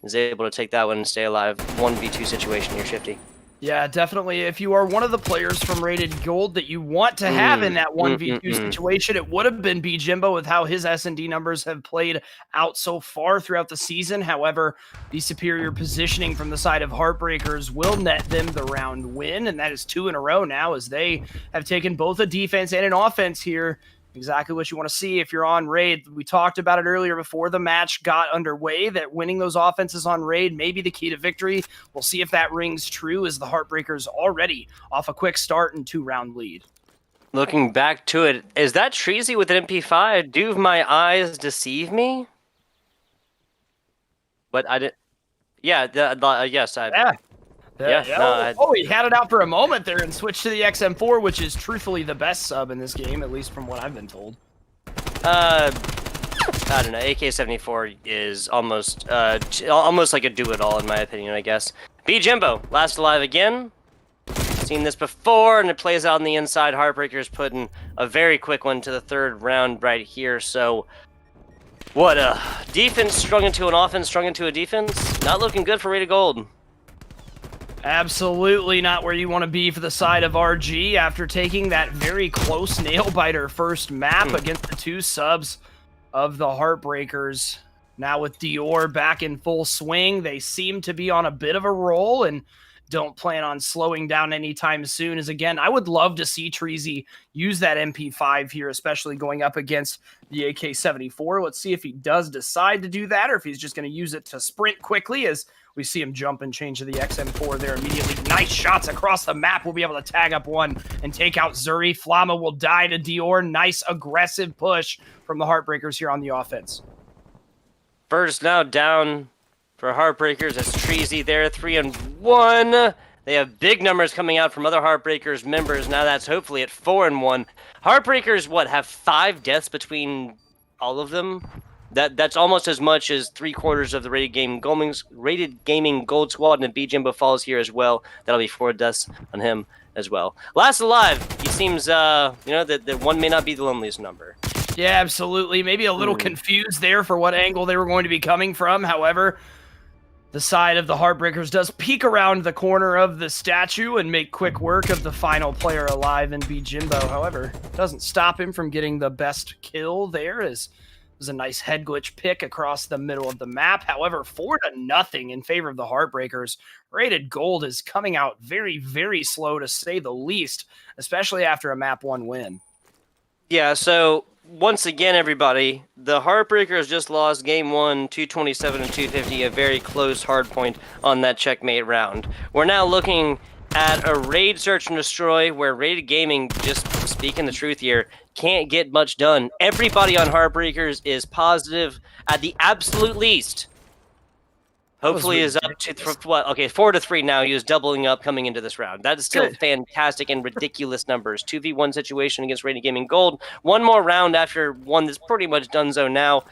Speaker 7: is able to take that one and stay alive. 1v2 situation here, Shifty.
Speaker 4: Yeah, definitely. If you are one of the players from Rated Gold that you want to have in that 1v2 situation, it would have been B Jimbo with how his S&D numbers have played out so far throughout the season. However, the superior positioning from the side of HeartBreakers will net them the round win, and that is 2 in a row now, as they have taken both a defense and an offense here. Exactly what you want to see if you're on Raid. We talked about it earlier before the match got underway, that winning those offenses on Raid may be the key to victory. We'll see if that rings true, as the HeartBreakers already off a quick start and 2-round lead.
Speaker 7: Looking back to it, is that Treasy with an MP5? Do my eyes deceive me? But I did. Yeah, yes, I.
Speaker 4: Yeah.
Speaker 7: No,
Speaker 4: he had it out for a moment there and switched to the XM4, which is truthfully the best sub in this game, at least from what I've been told.
Speaker 7: I don't know. AK-74 is almost like a do-it-all in my opinion, I guess. B Jimbo, last alive again. Seen this before, and it plays out on the inside. HeartBreakers putting a very quick one to the third round right here. So, what a defense strung into an offense, strung into a defense. Not looking good for Rated Gold.
Speaker 4: Absolutely not where you want to be for the side of RG after taking that very close nail-biter first map against the 2 subs of the HeartBreakers. Now with Dior back in full swing, they seem to be on a bit of a roll and don't plan on slowing down anytime soon. As again, I would love to see Treasy use that MP5 here, especially going up against the AK-74. Let's see if he does decide to do that, or if he's just going to use it to sprint quickly, as we see him jump and change to the XM4 there immediately. Nice shots across the map. We'll be able to tag up one and take out Zuri. Flama will die to Dior. Nice aggressive push from the HeartBreakers here on the offense.
Speaker 7: First now down for HeartBreakers. It's Treasy there, 3-1. They have big numbers coming out from other HeartBreakers members. Now that's hopefully at 4-1. HeartBreakers, what, have 5 deaths between all of them? That's almost as much as 3/4 of the Rated Gaming Gold Squad, and B Jimbo falls here as well. That'll be 4 deaths on him as well. Last alive. He seems, that one may not be the loneliest number.
Speaker 4: Yeah, absolutely. Maybe a little confused there for what angle they were going to be coming from. However, the side of the HeartBreakers does peek around the corner of the statue and make quick work of the final player alive in B Jimbo. However, doesn't stop him from getting the best kill there, as was a nice head glitch pick across the middle of the map. However, 4-0 in favor of the Heartbreakers. Rated Gold is coming out very, very slow to say the least, especially after a map 1 win.
Speaker 7: Yeah, so once again, everybody, the Heartbreakers just lost game 1, 227 and 250, a very close hard point on that checkmate round. We're now looking at a raid search and destroy where Rated Gaming, just speaking the truth here, can't get much done. Everybody on Heartbreakers is positive at the absolute least. Hopefully is up to what? Okay, 4-3 now. He was doubling up coming into this round. That is still fantastic and ridiculous numbers. 2v1 situation against Rated Gaming Gold. One more round after one that's pretty much donezo now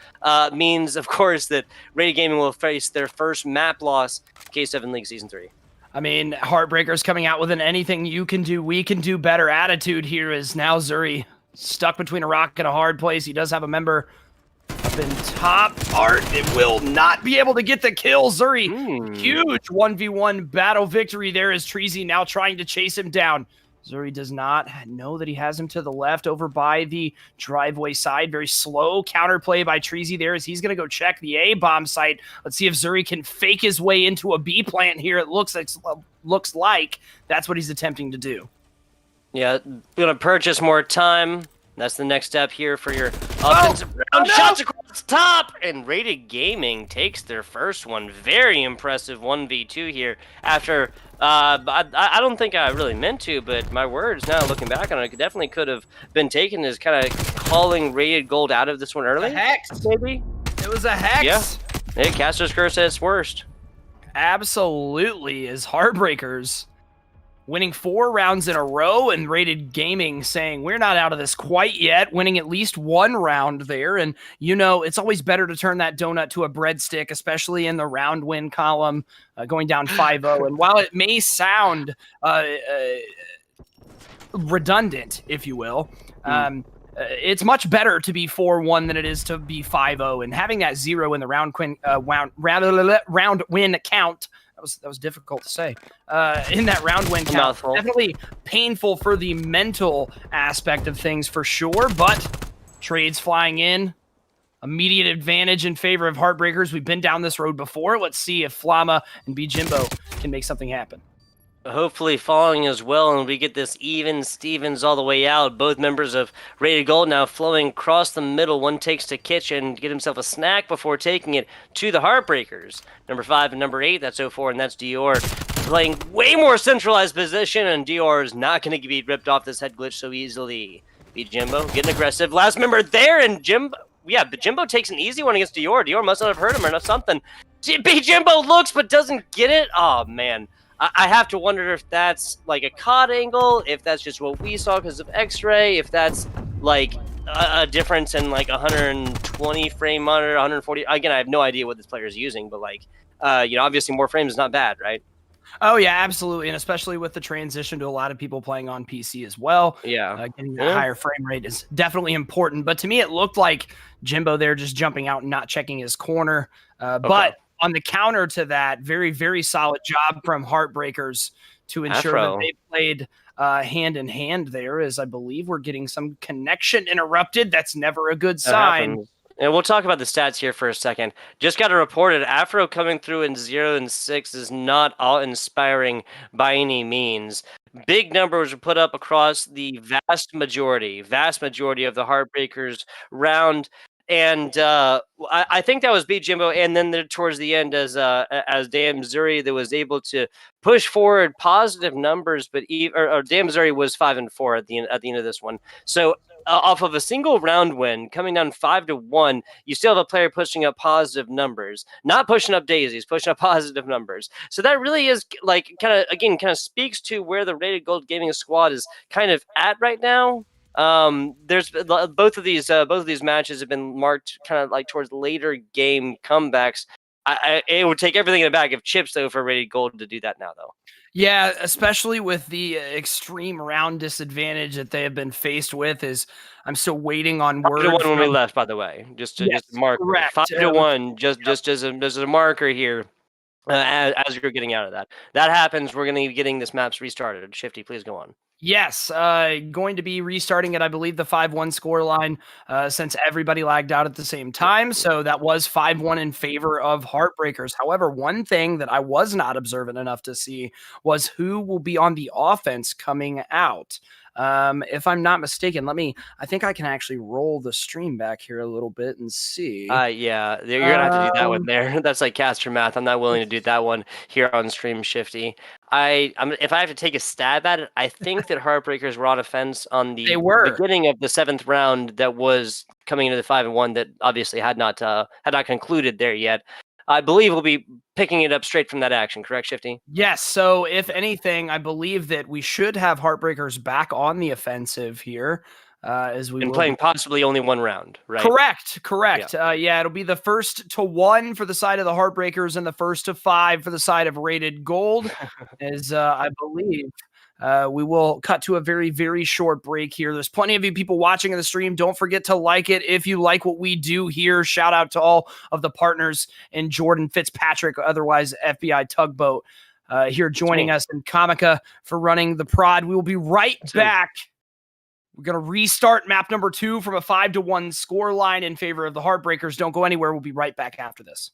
Speaker 7: means, of course, that Rated Gaming will face their first map loss, K7 League Season 3.
Speaker 4: I mean, Heartbreakers coming out with an anything you can do, we can do better attitude here is now Zuri stuck between a rock and a hard place. He does have a member up in top. Art, it will not be able to get the kill. Zuri, huge 1v1 battle victory there as Treasy now trying to chase him down. Zuri does not know that he has him to the left over by the driveway side. Very slow counterplay by Treasy there as he's going to go check the A-bomb site. Let's see if Zuri can fake his way into a B plant here. It looks like that's what he's attempting to do.
Speaker 7: Yeah, going to purchase more time. That's the next step here for your offensive round. Shots across the top! And Rated Gaming takes their first one. Very impressive 1v2 here after... I don't think I really meant to, but my words now, looking back on it, definitely could have been taken as kind of calling Rated Gold out of this one early.
Speaker 4: A hex.
Speaker 7: Maybe?
Speaker 4: It was a hex.
Speaker 7: Yeah. Hey, Caster's Curse at its worst.
Speaker 4: Absolutely is Heartbreakers winning 4 rounds in a row and Rated Gaming saying we're not out of this quite yet, winning at least 1 round there. And, you know, it's always better to turn that donut to a breadstick, especially in the round win column, going down 5-0. And while it may sound redundant, if you will, it's much better to be 4-1 than it is to be 5-0. And having that 0 in the round win count, that was difficult to say. In that round win count, definitely painful for the mental aspect of things for sure, but trades flying in, immediate advantage in favor of Heartbreakers. We've been down this road before. Let's see if Flama and B Jimbo can make something happen.
Speaker 7: Hopefully falling as well, and we get this even Stevens all the way out. Both members of Rated Gold now flowing across the middle. One takes to kitchen to get himself a snack before taking it to the Heartbreakers. Number 5 and number 8, that's 04, and that's Dior. Playing way more centralized position, and Dior is not going to be ripped off this head glitch so easily. Beat Jimbo, getting aggressive. Last member there, and Jimbo... Yeah, but Jimbo takes an easy one against Dior. Dior must not have heard him or something. B Jimbo looks but doesn't get it. Oh, man. I have to wonder if that's like a COD angle, if that's just what we saw because of X-ray, if that's like a difference in like 120 frame monitor, 140. Again, I have no idea what this player is using, but like, you know, obviously more frames is not bad, right?
Speaker 4: Oh yeah, absolutely, and especially with the transition to a lot of people playing on PC as well.
Speaker 7: Yeah,
Speaker 4: getting a higher frame rate is definitely important. But to me, it looked like Jimbo there just jumping out and not checking his corner. But on the counter to that, very, very solid job from Heartbreakers to ensure that they played hand in hand there, as I believe we're getting some connection interrupted. That's never a good sign.
Speaker 7: And we'll talk about the stats here for a second. Just got to report it. Afro coming through in 0 and 6 is not all inspiring by any means. Big numbers were put up across the vast majority of the Heartbreakers round. And I think that was B Jimbo, and then towards the end, as Damn Zuri that was able to push forward positive numbers, but Damn Zuri was 5-4 at the end of this one. So off of a single round win, coming down 5-1, you still have a player pushing up positive numbers, not pushing up daisies, pushing up positive numbers. So that really is like kind of speaks to where the Rated Gold Gaming squad is kind of at right now. There's both of these matches have been marked kind of like towards later game comebacks. It would take everything in a bag of chips though for Rated Gold to do that now though.
Speaker 4: Yeah, especially with the extreme round disadvantage that they have been faced with. Is I'm still waiting on word.
Speaker 7: 5-1 when we left, by the way, just to mark 5-1, just as a marker here. as you're getting out of that. That happens, we're going to be getting this maps restarted. Shifty, please go on.
Speaker 4: Yes, going to be restarting at, I believe, the 5-1 score line since everybody lagged out at the same time. So that was 5-1 in favor of HeartBreakers. However, one thing that I was not observant enough to see was who will be on the offense coming out. If I'm not mistaken, I think I can actually roll the stream back here a little bit and see.
Speaker 7: Yeah, you're going to have to do that one there. That's like caster math. I'm not willing to do that one here on stream, Shifty. If I have to take a stab at it, I think that Heartbreakers were on offense on the beginning of the 7th round that was coming into the 5-1 that obviously had not concluded there yet. I believe we'll be picking it up straight from that action, correct, Shifty?
Speaker 4: Yes, so if anything, I believe that we should have Heartbreakers back on the offensive here. As we
Speaker 7: and playing possibly only one round, right?
Speaker 4: Correct. Yeah, it'll be the 1st to 1 for the side of the Heartbreakers and the 1st to 5 for the side of Rated Gold. As I believe we will cut to a very, very short break here. There's plenty of you people watching in the stream. Don't forget to like it if you like what we do here. Shout out to all of the partners and Jordan Fitzpatrick, otherwise FBI Tugboat, here joining us, and Comica for running the prod. We will be right back. We're going to restart map number 2 from a 5-1 score line in favor of the Heartbreakers. Don't go anywhere. We'll be right back after this.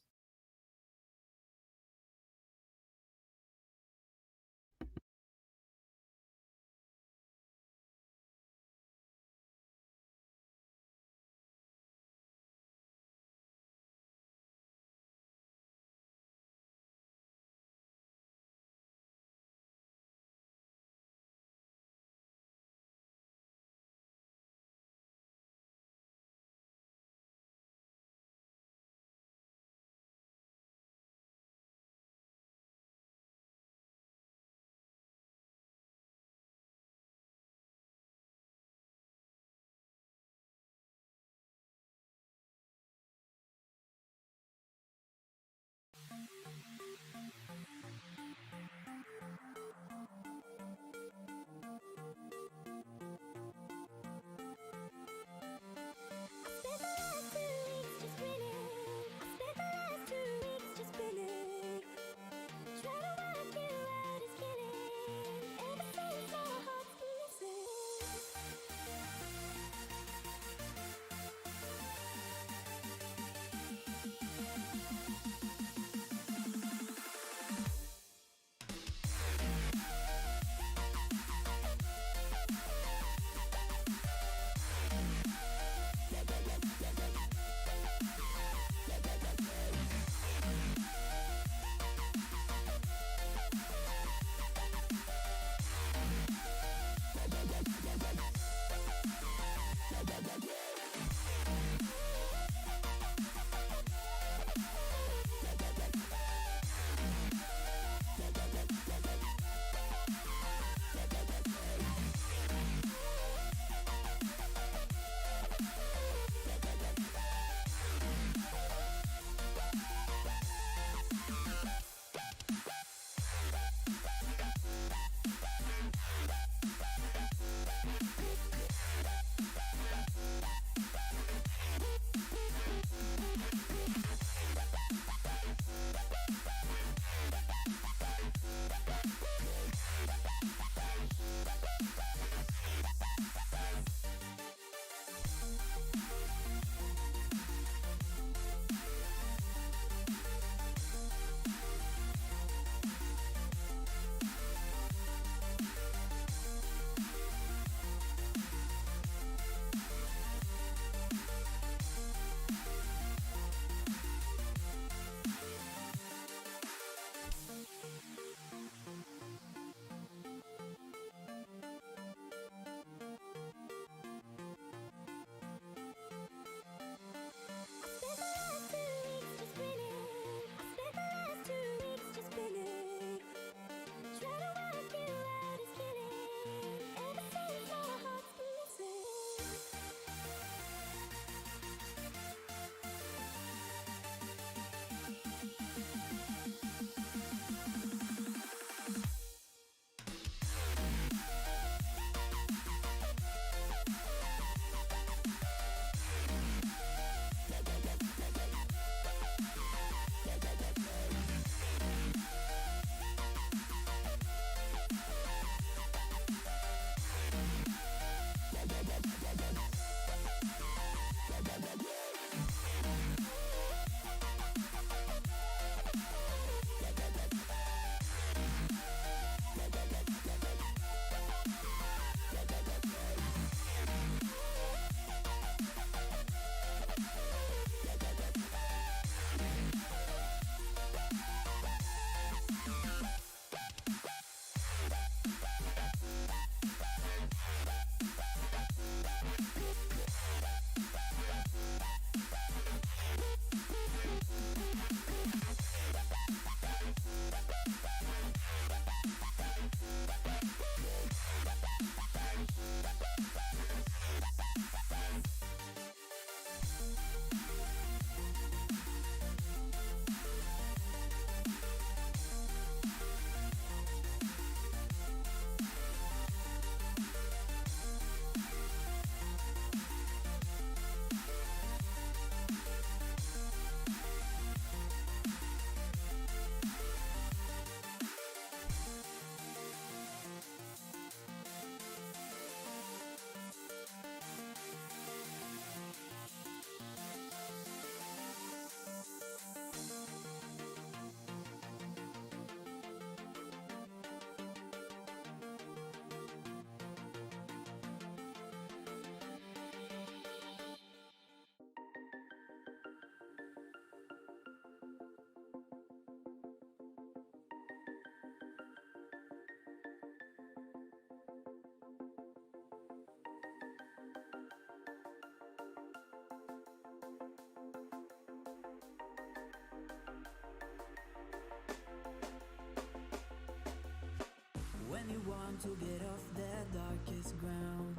Speaker 1: want to get off the darkest ground,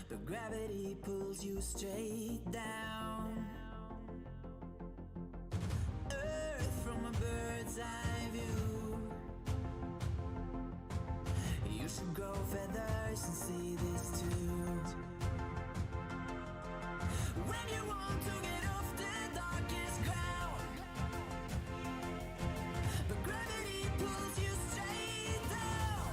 Speaker 1: but gravity pulls you straight down. Earth from a bird's eye view. You should grow feathers and see this too. When you want to get off the darkest ground, but gravity pulls you straight down.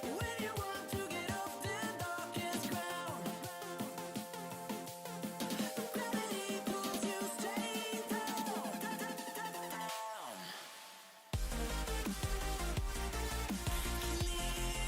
Speaker 1: When you want to get off the darkest ground, but gravity pulls you straight down. Clear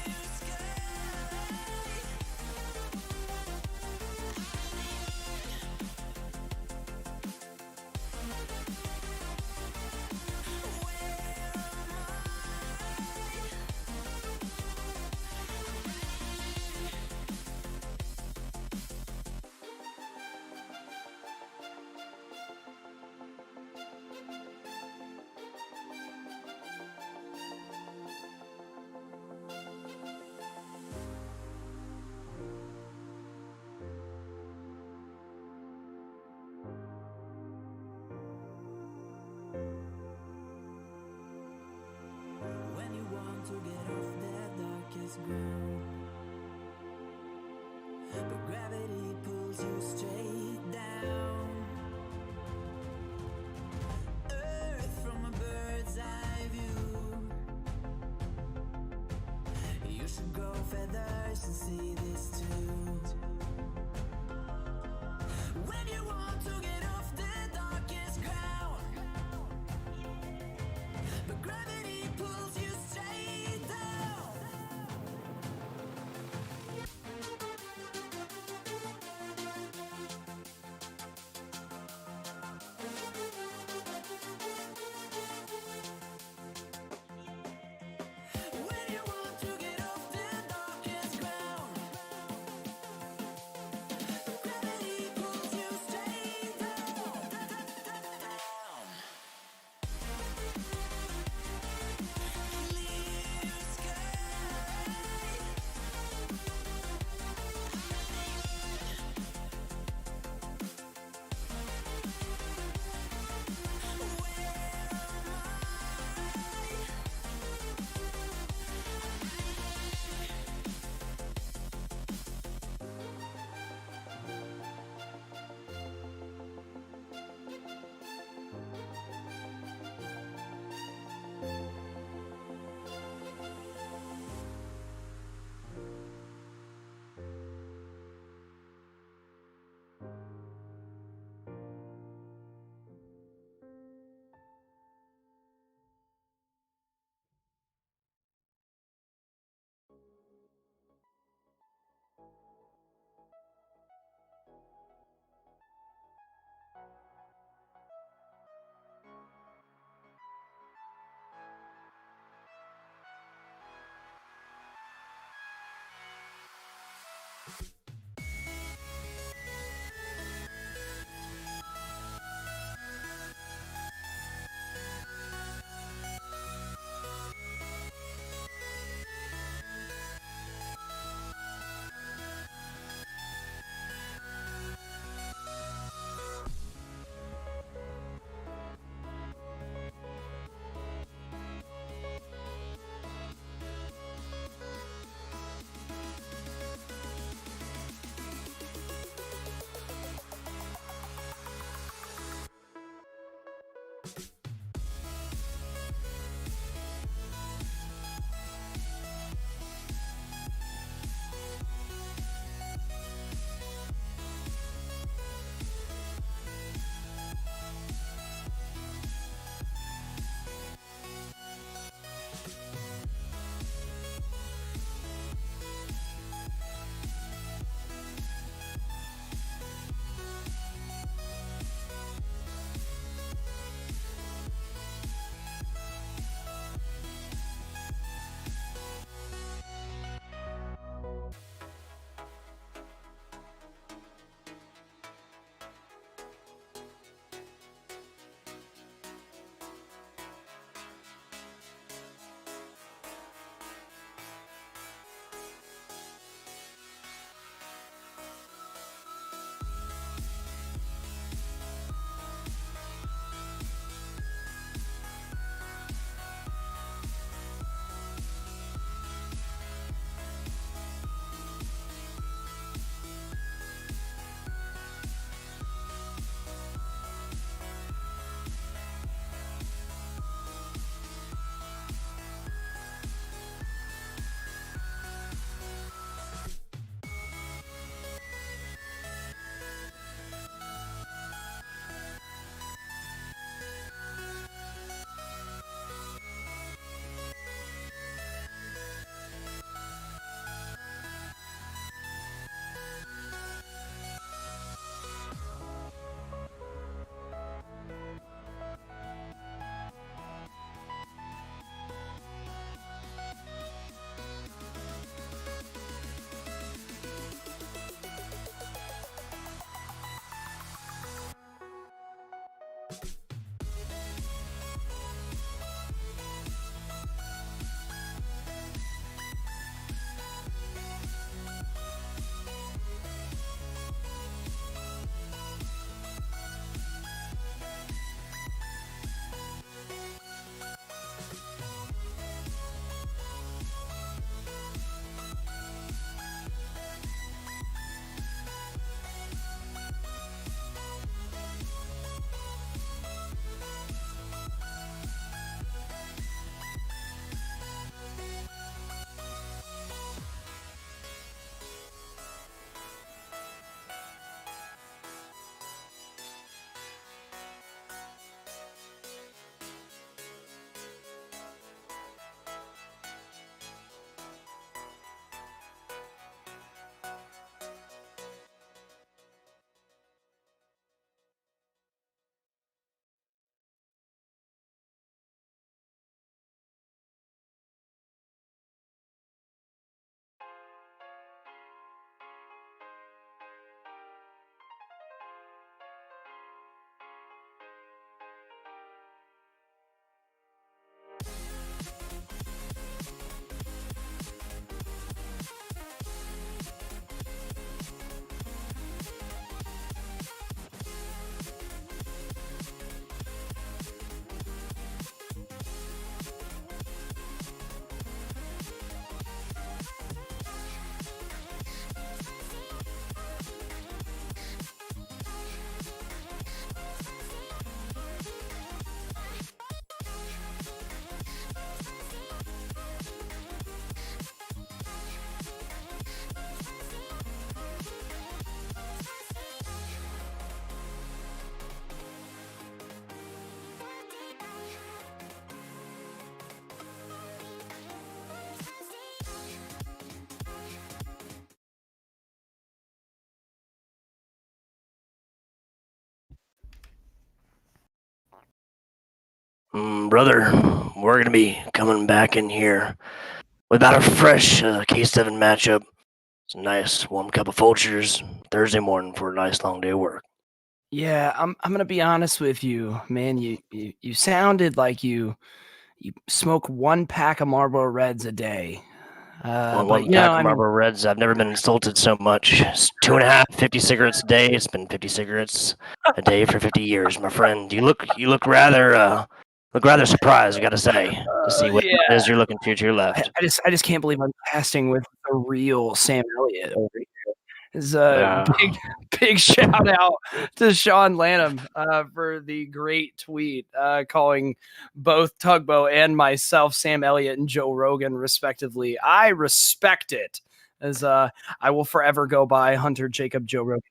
Speaker 1: When you want to get off the darkest ground, but gravity pulls you straight down. Earth from a bird's eye view. You should grow feathers and see this too. When you want to get off the darkest ground, but gravity pulls you straight down. When you want to get off the darkest ground, but gravity pulls you straight down. Clear sky.
Speaker 7: Brother, we're going to be coming back in here with about a fresh K7 matchup. It's a nice warm cup of Folgers Thursday morning for a nice long day of work.
Speaker 4: Yeah, I'm gonna be honest with you, man. You sounded like you smoke 1 pack of Marlboro Reds a day.
Speaker 7: One pack of Marlboro Reds. I've never been insulted so much. It's 2.5, 50 cigarettes a day. It's been 50 cigarettes a day for 50 years, my friend. You look rather surprised, I gotta say, to see what it is you're looking to your left.
Speaker 4: I just can't believe I'm casting with the real Sam Elliott over here. Is big shout out to Sean Lanham for the great tweet calling both Tugboat and myself Sam Elliott and Joe Rogan respectively. I respect it, as I will forever go by Hunter Jacob Joe Rogan.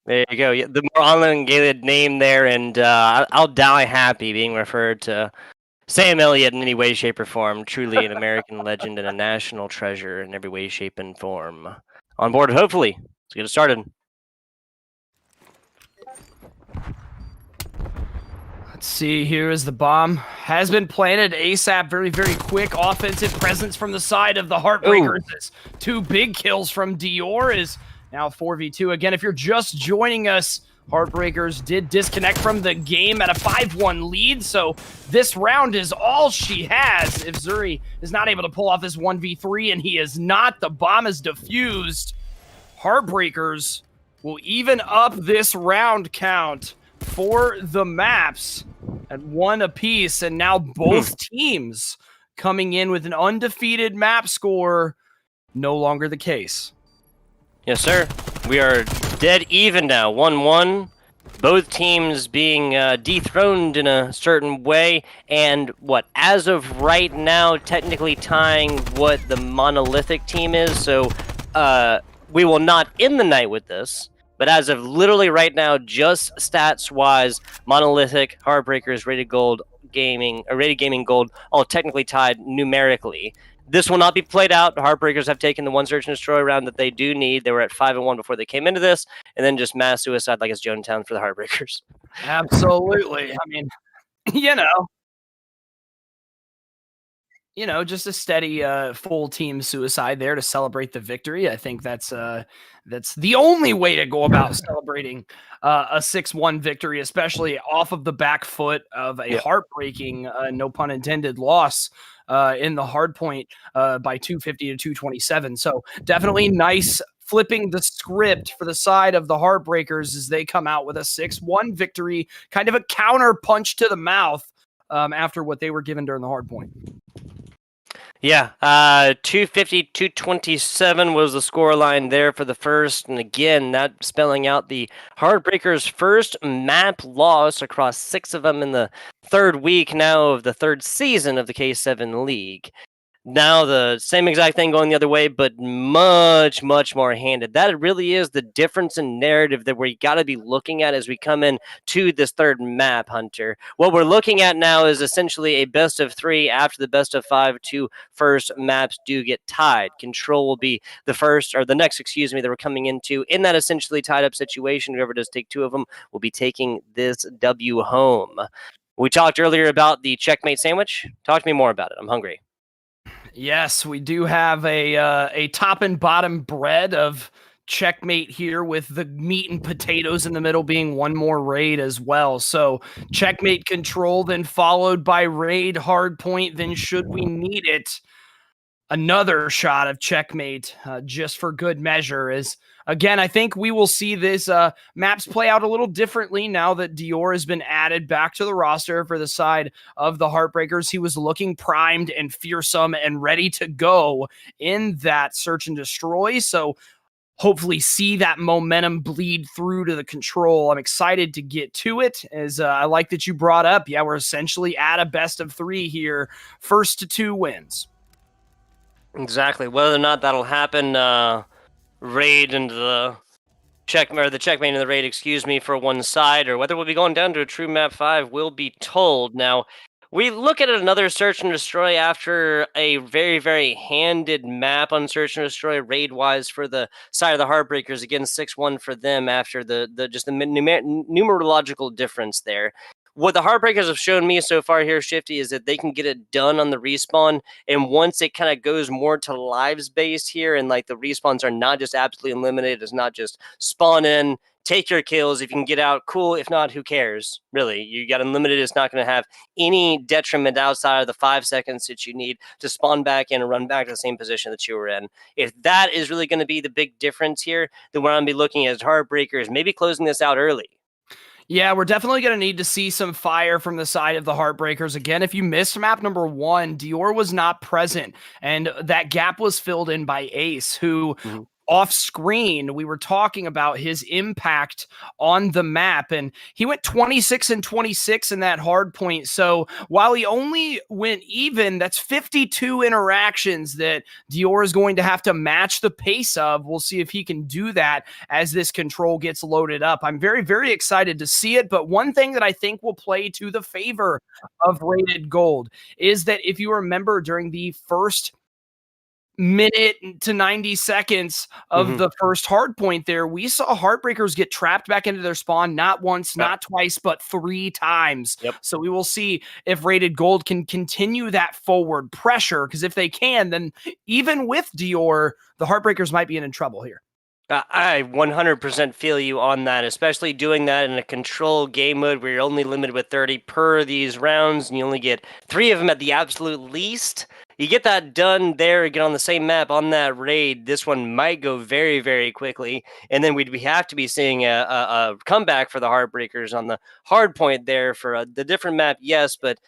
Speaker 7: There you go. Yeah, the more elongated name there, and I'll die happy being referred to Sam Elliott in any way, shape, or form. Truly an American legend and a national treasure in every way, shape, and form. On board, hopefully. Let's get it started.
Speaker 4: Let's see. Here is the bomb. Has been planted ASAP. Very, very quick offensive presence from the side of the Heartbreakers. 2 big kills from Dior is now 4v2. Again, if you're just joining us, Heartbreakers did disconnect from the game at a 5-1 lead, so this round is all she has. If Zuri is not able to pull off this 1v3, and he is not, the bomb is defused. Heartbreakers will even up this round count for the maps at 1 apiece, and now both teams coming in with an undefeated map score. No longer the case.
Speaker 7: Yes, sir. We are dead even now, 1-1. Both teams being dethroned in a certain way, and as of right now, technically tying what the monolithic team is. So we will not end the night with this, but as of literally right now, just stats-wise, monolithic, Heartbreakers, Rated Gaming Gold, all technically tied numerically. This will not be played out. Heartbreakers have taken the 1 search and destroy round that they do need. They were at 5-1 before they came into this, and then just mass suicide like it's Jonestown for the Heartbreakers.
Speaker 4: Absolutely. I mean, just a steady full team suicide there to celebrate the victory. I think that's the only way to go about celebrating a 6-1 victory, especially off of the back foot of a heartbreaking, no pun intended, loss in the Hardpoint by 250 to 227. So definitely nice flipping the script for the side of the Heartbreakers as they come out with a 6-1 victory, kind of a counter punch to the mouth after what they were given during the Hardpoint.
Speaker 7: Yeah, 250, 227 was the scoreline there for the first, and again, that spelling out the Heartbreakers' first map loss across 6 of them in the 3rd week now of the 3rd season of the K7 League. Now the same exact thing going the other way, but much, much more handed. That really is the difference in narrative that we got to be looking at as we come in to this 3rd map, Hunter. What we're looking at now is essentially a best of 3 after the best of 5. 2 first maps do get tied. Control will be the next, that we're coming into. In that essentially tied up situation, whoever does take 2 of them will be taking this W home. We talked earlier about the Checkmate sandwich. Talk to me more about it. I'm hungry.
Speaker 4: Yes, we do have a top and bottom bread of Checkmate here, with the meat and potatoes in the middle being one more raid as well. So Checkmate Control, then followed by Raid Hardpoint, then should we need it, another shot of Checkmate just for good measure. Is again, I think we will see this maps play out a little differently now that Dior has been added back to the roster for the side of the Heartbreakers. He was looking primed and fearsome and ready to go in that search and destroy. So hopefully see that momentum bleed through to the Control. I'm excited to get to it, as I like that you brought up. Yeah, we're essentially at a best of 3 here. First to 2 wins.
Speaker 7: Exactly. Whether or not that'll happen, raid into the Checkmate into the raid, for one side, or whether we'll be going down to a true map 5 will be told. Now, we look at another search and destroy after a very, very handed map on search and destroy raid-wise for the side of the Heartbreakers. Again, 6-1 for them after the numerological difference there. what the Heartbreakers have shown me so far here, Shifty, is that they can get it done on the respawn. And once it kind of goes more to lives based here, and like the respawns are not just absolutely eliminated, it's not just spawn in, take your kills. If you can get out, cool. If not, who cares? Really, you got unlimited. It's not going to have any detriment outside of the 5 seconds that you need to spawn back in and run back to the same position that you were in. If that is really going to be the big difference here, then what I'm going to be looking at is Heartbreakers maybe closing this out early.
Speaker 4: Yeah, we're definitely going to need to see some fire from the side of the Heartbreakers. Again, if you missed map number 1, Dior was not present, and that gap was filled in by Ace, who off screen, we were talking about his impact on the map, and he went 26 and 26 in that hard point. So while he only went even, that's 52 interactions that Dior is going to have to match the pace of. We'll see if he can do that as this control gets loaded up. I'm very, very excited to see it. But one thing that I think will play to the favor of Rated Gold is that if you remember during the first minute to 90 seconds of the first hard point there, we saw Heartbreakers get trapped back into their spawn not once, not twice, but 3 times. So we will see if Rated Gold can continue that forward pressure, because if they can, then even with Dior, the Heartbreakers might be in trouble here.
Speaker 7: I 100% feel you on that, especially doing that in a control game mode where you're only limited with 30 per these rounds, and you only get 3 of them at the absolute least. You get that done there, get on the same map on that raid. This one might go very, very quickly, and then we have to be seeing a comeback for the Heartbreakers on the hard point there for the different map, yes, but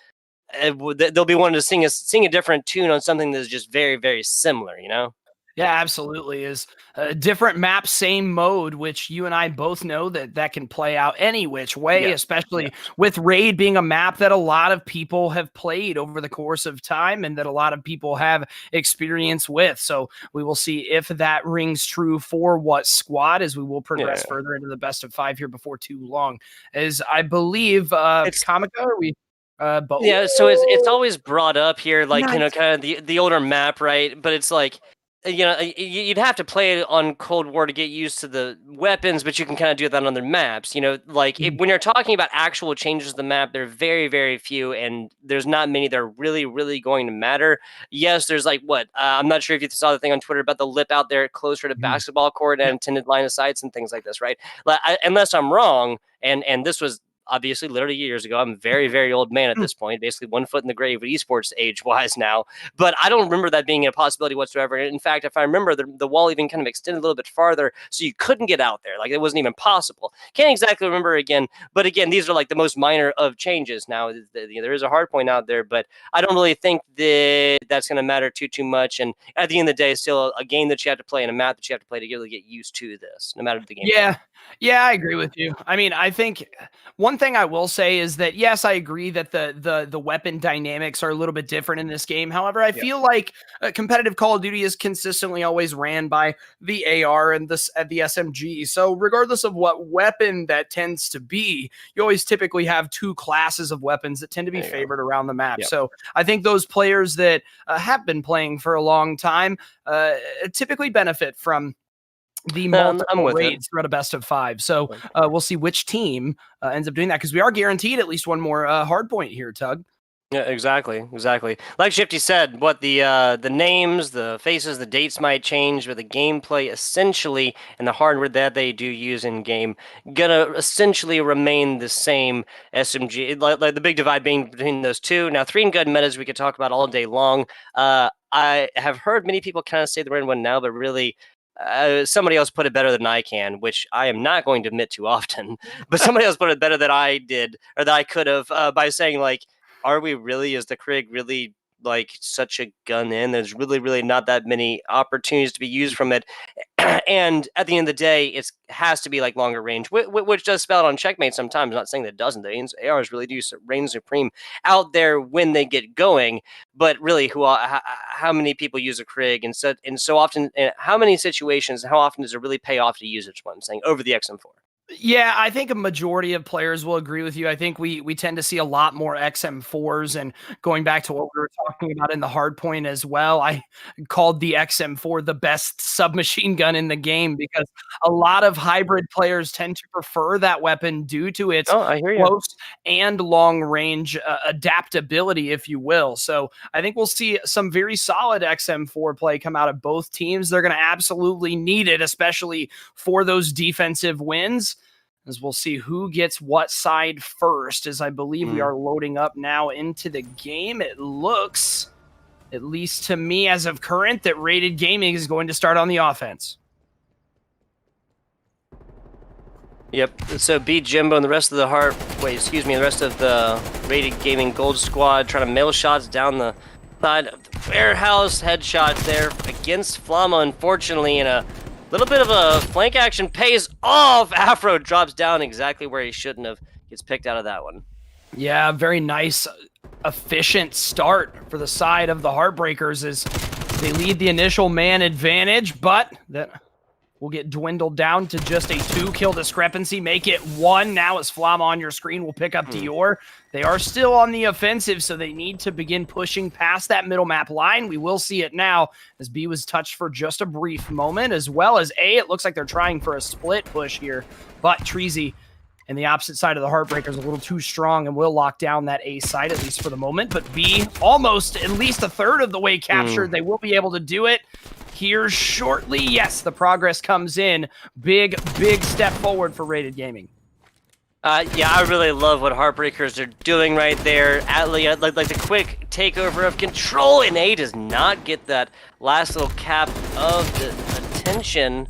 Speaker 7: they'll be wanting to sing a different tune on something that's just very, very similar, you know?
Speaker 4: Yeah, absolutely. Is a different map, same mode, which you and I both know that can play out any which way, especially with Raid being a map that a lot of people have played over the course of time and that a lot of people have experience with. So we will see if that rings true for what squad as we will progress further into the best of 5 here before too long. As I believe it's Comica, are we but
Speaker 7: so it's always brought up here, like, you know, kind of the older map, right? But it's like, you know, you'd have to play it on Cold War to get used to the weapons, but you can kind of do that on other maps. You know, like when you're talking about actual changes to the map, they're very, very few, and there's not many that are really, really going to matter. Yes, there's like I'm not sure if you saw the thing on Twitter about the lip out there closer to basketball court and intended line of sights and things like this, right? Like, unless I'm wrong, and this was obviously literally years ago. I'm a very, very old man at this point, basically 1 foot in the grave with esports age-wise now. But I don't remember that being a possibility whatsoever. In fact, if I remember, the wall even kind of extended a little bit farther, so you couldn't get out there. Like, it wasn't even possible. Can't exactly remember again. But again, these are like the most minor of changes. Now, there is a hard point out there, but I don't really think that that's going to matter too much. And at the end of the day, it's still a game that you have to play and a map that you have to play to really get used to this, no matter the game.
Speaker 4: Yeah, I agree with you. I mean, I think one thing I will say is that, yes, I agree that the weapon dynamics are a little bit different in this game. However, I feel like competitive Call of Duty is consistently always ran by the AR and the SMG. So regardless of what weapon that tends to be, you always typically have 2 classes of weapons that tend to be favored around the map. So I think those players that have been playing for a long time typically benefit from the multiple raids throughout a best of 5. So we'll see which team ends up doing that, because we are guaranteed at least one more hard point here, Tug.
Speaker 7: Yeah, exactly. Like Shifty said, what the names, the faces, the dates might change, but the gameplay essentially and the hardware that they do use in game gonna essentially remain the same. SMG, like the big divide being between those two. Now, 3 and gun metas we could talk about all day long. I have heard many people kind of say the red one now, but really, somebody else put it better than I can, which I am not going to admit too often. But somebody else put it better than I did, or that I could have, by saying, like, are we really, is the Krig really like such a gun in? There's really, really not that many opportunities to be used from it. And at the end of the day, it has to be like longer range, which does spell it on Checkmate sometimes. I'm not saying that it doesn't. The ARs really do reign supreme out there when they get going. But really, how many people use a Krig? And so often, how many situations, how often does it really pay off to use it? What I'm saying, over the XM4.
Speaker 4: Yeah, I think a majority of players will agree with you. I think we tend to see a lot more XM4s, and going back to what we were talking about in the hardpoint as well, I called the XM4 the best submachine gun in the game because a lot of hybrid players tend to prefer that weapon due to its
Speaker 7: I hear you.
Speaker 4: close and long range adaptability, if you will. So I think we'll see some very solid XM4 play come out of both teams. They're going to absolutely need it, especially for those defensive wins, as we'll see who gets what side first, as I believe we are loading up now into the game. It looks, at least to me as of current, that Rated Gaming is going to start on the offense.
Speaker 7: Yep. So B Jimbo and the rest of the the rest of the Rated Gaming Gold Squad trying to mail shots down the side of the warehouse. Headshot there against Flama, unfortunately, in a little bit of a flank action pays off. Afro drops down exactly where he shouldn't have. Gets picked out of that one.
Speaker 4: Yeah, very nice, efficient start for the side of the Heartbreakers as they lead the initial man advantage, but that will get dwindled down to just a 2-kill discrepancy. Make it 1 now as Flama on your screen will pick up Dior. They are still on the offensive, so they need to begin pushing past that middle map line. We will see it now as B was touched for just a brief moment, as well as A. It looks like they're trying for a split push here, but Treasy and the opposite side of the Heartbreakers a little too strong and will lock down that A side, at least for the moment. But B, almost at least a third of the way captured. They will be able to do it here shortly. Yes, the progress comes in. Big step forward for Rated Gaming.
Speaker 7: Yeah, I really love what Heartbreakers are doing right there. Like the quick takeover of control, and A does not get that last little cap of the attention.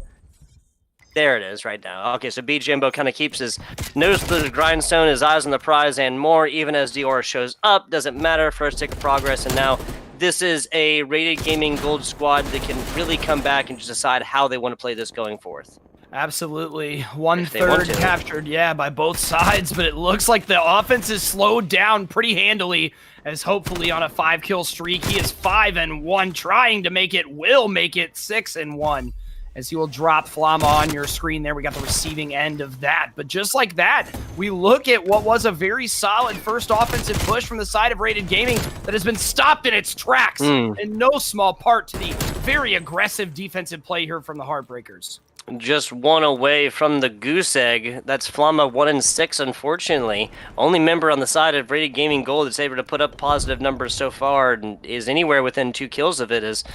Speaker 7: There it is right now. Okay, so B Jimbo kind of keeps his nose to the grindstone, his eyes on the prize, and more, even as Dior shows up. Doesn't matter, first tick of progress, and now this is a Rated Gaming Gold Squad that can really come back and just decide how they want to play this going forth.
Speaker 4: Absolutely. 1/3 captured, yeah, by both sides, but it looks like the offense is slowed down pretty handily, as hopefully on a 5-kill streak, he is 5-1, trying to make it, will make it 6-1. As he will drop Flama on your screen there. We got the receiving end of that. But just like that, we look at what was a very solid first offensive push from the side of Rated Gaming that has been stopped in its tracks, in no small part to the very aggressive defensive play here from the Heartbreakers.
Speaker 7: Just 1 away from the goose egg. That's Flama 1-6, unfortunately. Only member on the side of Rated Gaming Gold that's able to put up positive numbers so far and is anywhere within 2 kills of it is,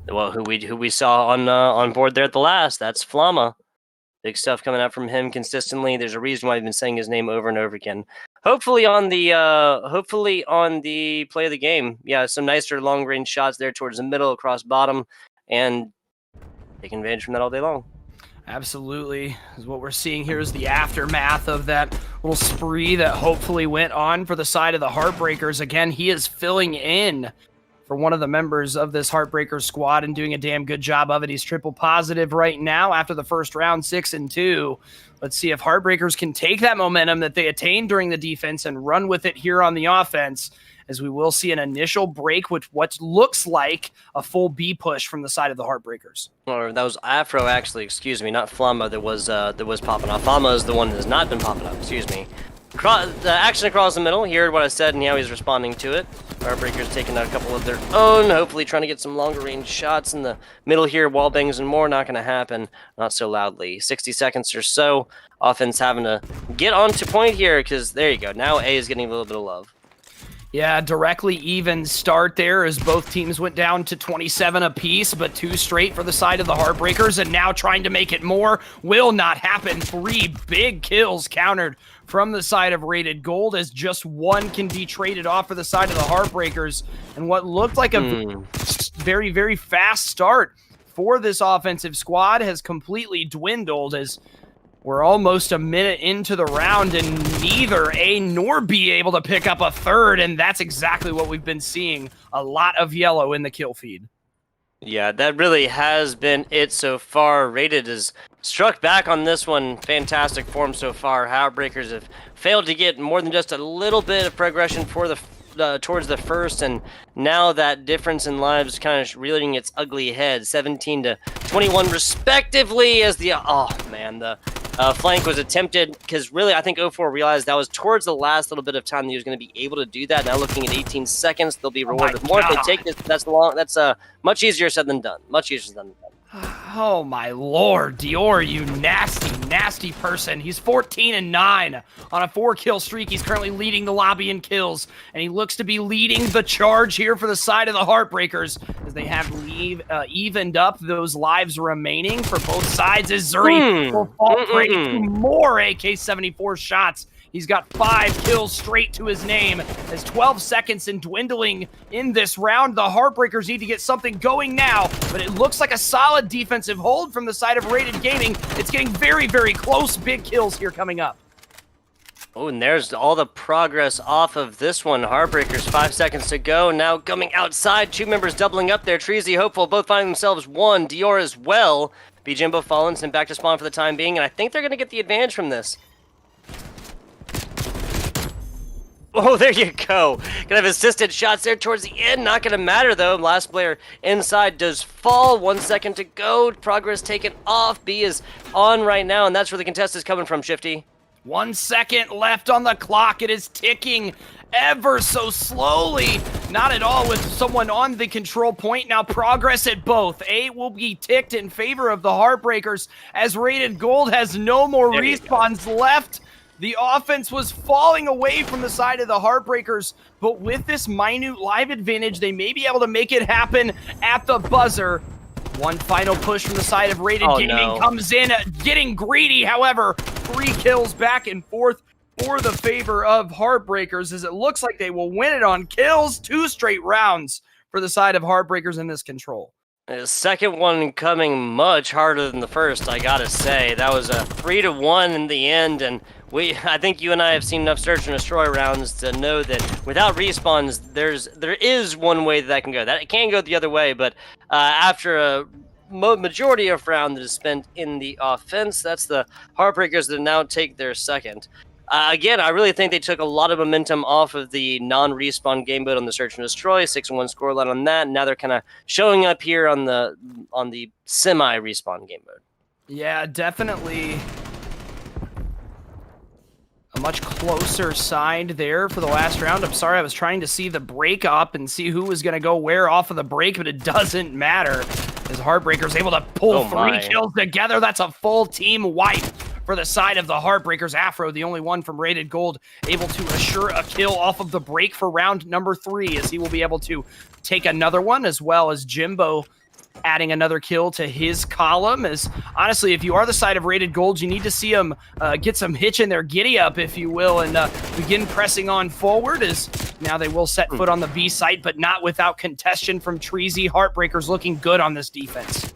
Speaker 7: well, who we saw on board there at the last. That's Flama. Big stuff coming out from him consistently. There's a reason why I've been saying his name over and over again. Hopefully on the play of the game. Yeah, some nicer long range shots there towards the middle, across bottom, and taking advantage from that all day long.
Speaker 4: Absolutely. What we're seeing here is the aftermath of that little spree that hopefully went on for the side of the Heartbreakers. Again, he is filling in for one of the members of this Heartbreaker squad and doing a damn good job of it. He's triple positive right now after the first round, 6-2. Let's see if Heartbreakers can take that momentum that they attained during the defense and run with it here on the offense, as we will see an initial break with what looks like a full B push from the side of the Heartbreakers.
Speaker 7: Or that was Afro, actually, excuse me, not Flama that was popping off. Flama is the one that has not been popping up, excuse me. The action across the middle, he heard what I said and how he's responding to it. Heartbreakers taking out a couple of their own, hopefully trying to get some longer range shots in the middle here. Wall bangs and more, not going to happen, not so loudly. 60 seconds or so, offense having to get onto point here, because there you go, now A is getting a little bit of love.
Speaker 4: Yeah, directly even start there as both teams went down to 27 apiece, but 2 straight for the side of the Heartbreakers, and now trying to make it more will not happen. 3 big kills countered from the side of Rated Gold, as just 1 can be traded off for the side of the Heartbreakers, and what looked like a very, very fast start for this offensive squad has completely dwindled, as we're almost a minute into the round and neither A nor B able to pick up a third, and that's exactly what we've been seeing. A lot of yellow in the kill feed.
Speaker 7: Yeah, that really has been it so far. Rated has struck back on this one. Fantastic form so far. Heartbreakers have failed to get more than just a little bit of progression for the towards the first, and now that difference in lives kind of rearing its ugly head, 17-21 respectively, as the flank was attempted, because really I think 04 realized that was towards the last little bit of time that he was going to be able to do that. Now looking at 18 seconds, they'll be rewarded with more if they take this. That's much easier said than done. Much easier said than done.
Speaker 4: Oh my lord, Dior, you nasty person. He's 14-9 on a 4-kill streak. He's currently leading the lobby in kills, and he looks to be leading the charge here for the side of the Heartbreakers as they have evened up those lives remaining for both sides as Zuri will fall prey to more AK-74 shots. He's got 5 kills straight to his name. As 12 seconds in dwindling in this round, the Heartbreakers need to get something going now, but it looks like a solid defensive hold from the side of Rated Gaming. It's getting very, very close. Big kills here coming up.
Speaker 7: Oh, and there's all the progress off of this one. Heartbreakers, 5 seconds to go. Now coming outside, 2 members doubling up there. Treasy, Hopeful, both finding themselves 1. Dior as well. Jimbo fallen, sent back to spawn for the time being, and I think they're going to get the advantage from this. Oh, there you go. Gonna have assisted shots there towards the end. Not gonna matter though. Last player inside does fall. 1 second to go. Progress taken off. B is on right now, and that's where the contest is coming from, Shifty.
Speaker 4: 1 second left on the clock. It is ticking ever so slowly. Not at all with someone on the control point. Now progress at both. 8 will be ticked in favor of the Heartbreakers as Rated Gold has no more respawns left. The offense was falling away from the side of the Heartbreakers, but with this minute live advantage, they may be able to make it happen at the buzzer. One final push from the side of Rated Gaming comes in, getting greedy. However, 3 kills back and forth for the favor of Heartbreakers as it looks like they will win it on kills. 2 straight rounds for the side of Heartbreakers in this control.
Speaker 7: The second one coming much harder than the first, I gotta say. That was a 3-1 in the end, and I think you and I have seen enough search and destroy rounds to know that without respawns, there is one way that can go. That it can go the other way, but after a majority of round that is spent in the offense, that's the Heartbreakers that now take their second. Again, I really think they took a lot of momentum off of the non-respawn game mode on the search and destroy, 6-1 scoreline on that. And now they're kind of showing up here on the semi-respawn game mode.
Speaker 4: Yeah, definitely a much closer side there for the last round. I'm sorry, I was trying to see the break up and see who was going to go where off of the break, but it doesn't matter as Heartbreakers able to pull 3 kills together. That's a full team wipe for the side of the Heartbreakers. Afro, the only one from Rated Gold, able to assure a kill off of the break for round number 3, as he will be able to take another one, as well as Jimbo adding another kill to his column. As honestly, if you are the side of Rated Gold, you need to see them get some hitch in their giddy up, if you will, and begin pressing on forward, as now they will set foot on the B site, but not without contention from Treasy. Heartbreakers looking good on this defense.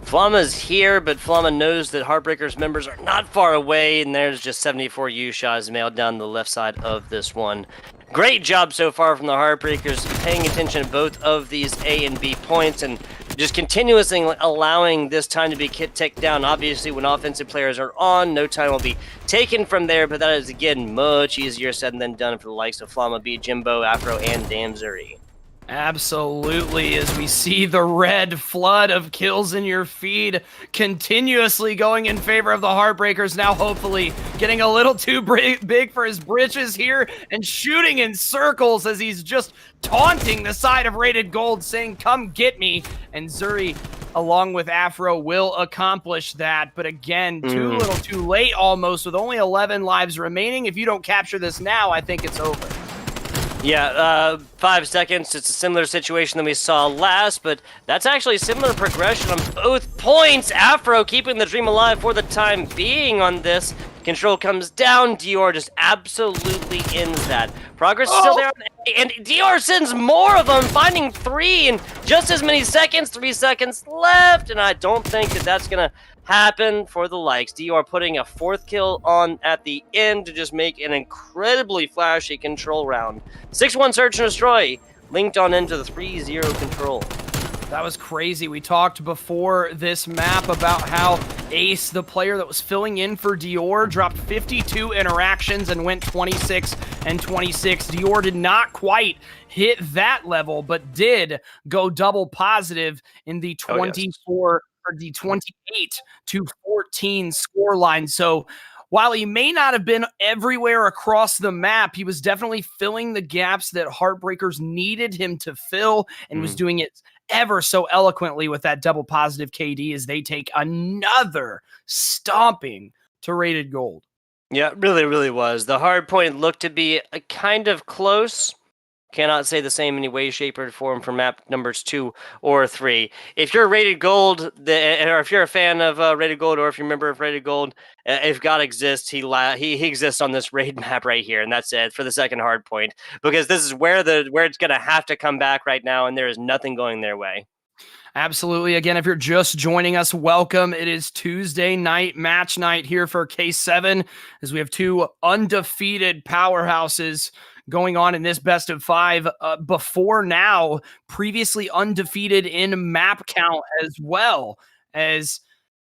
Speaker 7: Flama's here, but Flama knows that Heartbreakers members are not far away, and there's just 74 U shots mailed down the left side of this one. Great job so far from the Heartbreakers, paying attention to both of these A and B points, and just continuously allowing this time to be ticked down. Obviously, when offensive players are on, no time will be taken from there, but that is, again, much easier said than done for the likes of Flama B, Jimbo, Afro, and Damn Zuri.
Speaker 4: Absolutely, as we see the red flood of kills in your feed continuously going in favor of the Heartbreakers, now hopefully getting a little too big for his britches here and shooting in circles as he's just taunting the side of Rated Gold, saying, "Come get me," and Zuri, along with Afro, will accomplish that, but again, too little too late almost, with only 11 lives remaining. If you don't capture this now, I think it's over.
Speaker 7: Yeah, 5 seconds. It's a similar situation than we saw last, but that's actually similar progression on both points. Afro keeping the dream alive for the time being on this. Control comes down. Dior just absolutely ends that. Progress is still there, and Dior sends more of them, finding 3 in just as many seconds. 3 seconds left, and I don't think that that's going to happen for the likes. Dior putting a 4th kill on at the end to just make an incredibly flashy control round. 6-1 search and destroy, linked on into the 3-0 control.
Speaker 4: That was crazy. We talked before this map about how Ace, the player that was filling in for Dior, dropped 52 interactions and went 26 and 26. Dior did not quite hit that level, but did go double positive in the 24 for the 28-14 scoreline. So while he may not have been everywhere across the map, he was definitely filling the gaps that Heartbreakers needed him to fill, and was doing it ever so eloquently with that double positive KD as they take another stomping to Rated Gold.
Speaker 7: Yeah, it really, really was. The hard point looked to be a kind of close. Cannot say the same in any way, shape, or form for map numbers 2 or 3. If you're Rated Gold, or if you're a fan of Rated Gold, or if you're a member of Rated Gold, if God exists, he exists on this raid map right here, and that's it for the second hard point, because this is where it's going to have to come back right now, and there is nothing going their way.
Speaker 4: Absolutely. Again, if you're just joining us, welcome. It is Tuesday night match night here for K7, as we have two undefeated powerhouses going on in this best of 5. Before now, previously undefeated in map count as well. As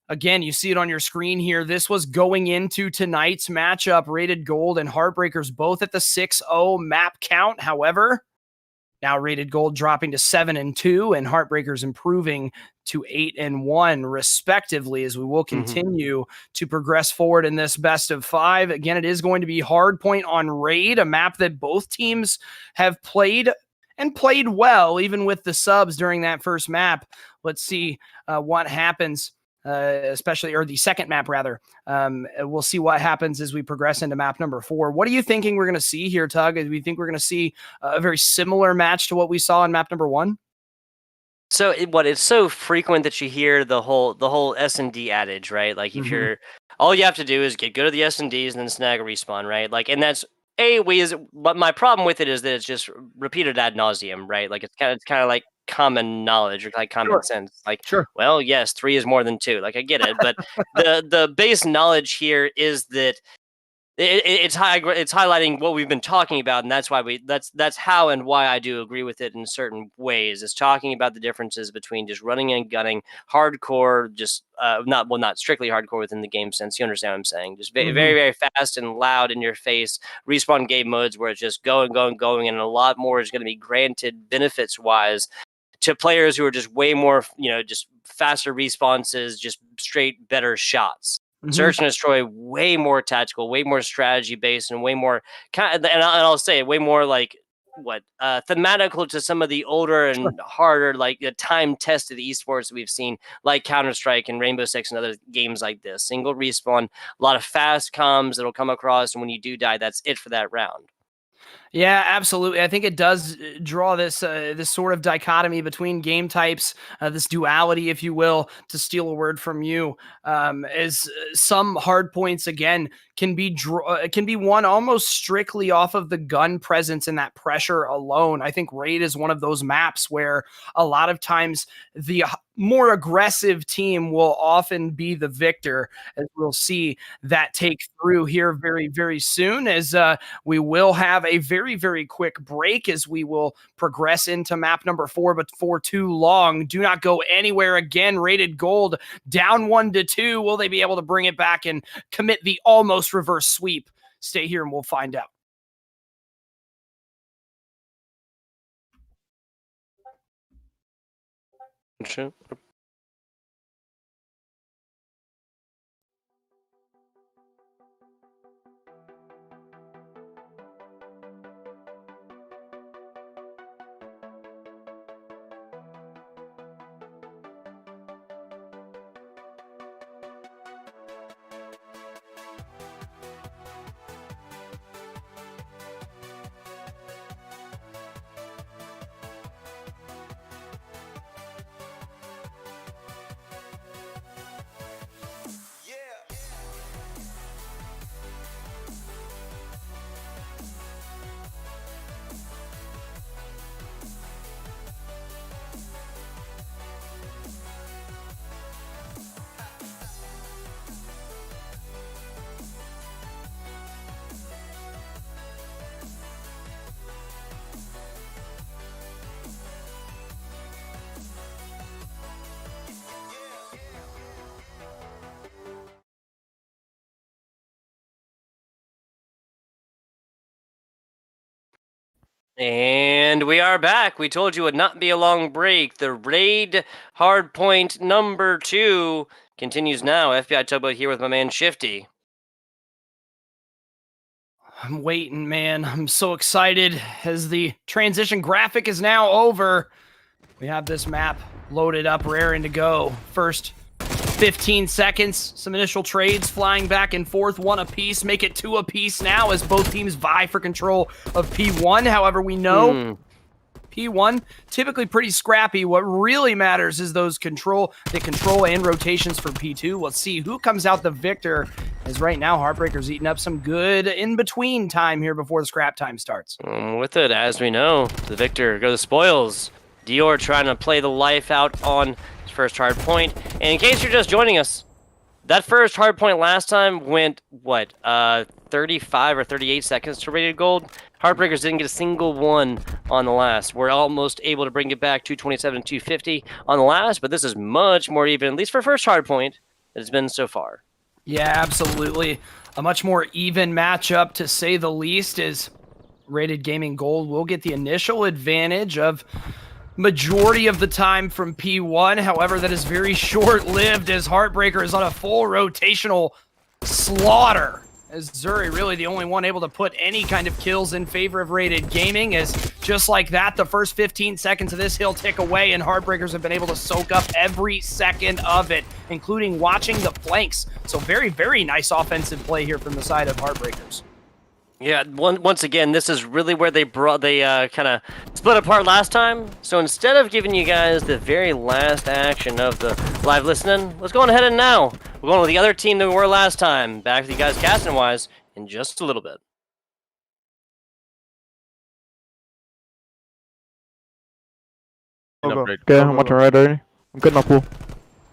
Speaker 4: again, you see it on your screen here. This was going into tonight's matchup. Rated Gold and Heartbreakers both at the 6-0 map count. However, now Rated Gold dropping to 7-2, and Heartbreakers improving to 8-1 respectively, as we will continue to progress forward in this best of 5. Again, it is going to be Hardpoint on Raid, a map that both teams have played and played well, even with the subs during that first map. Let's see what happens. Especially, or the second map rather. We'll see what happens as we progress into map number 4. What are you thinking we're going to see here, Tug? Do we think we're going to see a very similar match to what we saw in map number 1?
Speaker 7: So it's so frequent that you hear the whole S&D adage, right? Like if you're, all you have to do is get good at the S&Ds and then snag a respawn, right? Like, and that's but my problem with it is that it's just repeated ad nauseum, right? Like it's kind of like common knowledge or like common sense. Like, well, yes, 3 is more than 2. Like I get it, but the base knowledge here is that it's highlighting what we've been talking about, and that's why that's how and why I do agree with it in certain ways. Is talking about the differences between just running and gunning, hardcore, just not strictly hardcore within the game sense. You understand what I'm saying? Just very very fast and loud in your face respawn game modes where it's just going, and a lot more is going to be granted benefits wise to players who are just way more, just faster responses, just straight better shots. Search and Destroy, way more tactical, way more strategy based, and way more and I'll say way more like thematical to some of the older and harder, like time tested esports that we've seen, like Counter-Strike and Rainbow Six and other games like this. Single respawn, a lot of fast comms that'll come across, and when you do die, that's it for that round.
Speaker 4: Yeah, absolutely. I think it does draw this this sort of dichotomy between game types, this duality, if you will, to steal a word from you, as some hard points, again, can be won almost strictly off of the gun presence and that pressure alone. I think Raid is one of those maps where a lot of times the more aggressive team will often be the victor, as we'll see that take through here very, very soon, as we will have a very, very quick break as we will progress into map number 4, but for too long. Do not go anywhere. Again, Rated Gold down 1-2. Will they be able to bring it back and commit the almost reverse sweep? Stay here and we'll find out.
Speaker 7: Sure. And we are back. We told you it would not be a long break. The raid hardpoint number 2 continues now. FBI Tugboat here with my man Shifty.
Speaker 4: I'm waiting, man. I'm so excited as the transition graphic is now over. We have this map loaded up, raring to go. First 15 seconds, some initial trades flying back and forth, 1 apiece, make it 2 apiece now as both teams vie for control of P1. However, we know P1 typically pretty scrappy. What really matters is those control and rotations for P2. Let's see who comes out the victor, as right now HeartBreakers eating up some good in-between time here before the scrap time starts.
Speaker 7: With it, as we know, the victor go the spoils. Dior trying to play the life out on his first hard point. And in case you're just joining us, that first hard point last time went, 35 or 38 seconds to rated gold? HeartBreakers didn't get a single one on the last. We're almost able to bring it back to 227, 250 on the last, but this is much more even, at least for first hard point, that it's been so far.
Speaker 4: Yeah, absolutely. A much more even matchup, to say the least, is Rated Gaming Gold will get the initial advantage of majority of the time from P1. However, that is very short-lived as HeartBreaker is on a full rotational slaughter. As Zuri really the only one able to put any kind of kills in favor of Rated Gaming, as just like that, the first 15 seconds of this he'll tick away, and HeartBreakers have been able to soak up every second of it, including watching the flanks. So very, very nice offensive play here from the side of HeartBreakers.
Speaker 7: Yeah, once again, this is really where they kind of split apart last time. So instead of giving you guys the very last action of the live listening, let's go on ahead and now. We're going with the other team that we were last time. Back with you guys casting-wise in just a little bit.
Speaker 12: Okay, I'm watching right already. I'm good enough pool.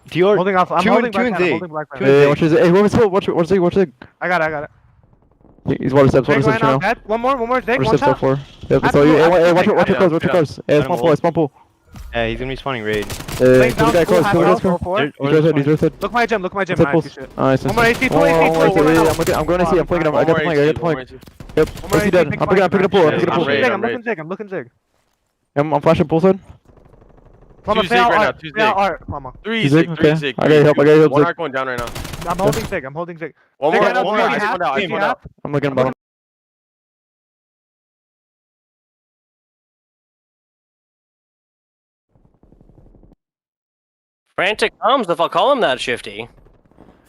Speaker 13: Dior,
Speaker 12: holding off. I'm
Speaker 13: two
Speaker 12: holding
Speaker 13: and
Speaker 12: black.
Speaker 13: Z.
Speaker 12: Holding black. Hey, watch his. Hey, what's it? I got it. He's water steps right now. One more. Zig, one shot. Yep, that's all you. Hey, watch your close. Hey, spawn pool.
Speaker 13: Yeah, he's gonna be spawning raid.
Speaker 12: Hey, kill the guy close. He's roasted.
Speaker 10: Look my gem. Nice.
Speaker 12: One more AC, I'm going to see. I'm flanking him. I got the flank. Yep. AC dead. I'm picking up pool.
Speaker 10: I'm looking Zig.
Speaker 12: I'm flashing pool side.
Speaker 10: Two Zig right now.
Speaker 13: 3 Zig.
Speaker 12: I got help.
Speaker 13: One arc going down right now.
Speaker 10: I'm holding Zig.
Speaker 13: One more. I see one down.
Speaker 12: I'm looking at bottom.
Speaker 7: Frantic comes, if I'll call him that, Shifty.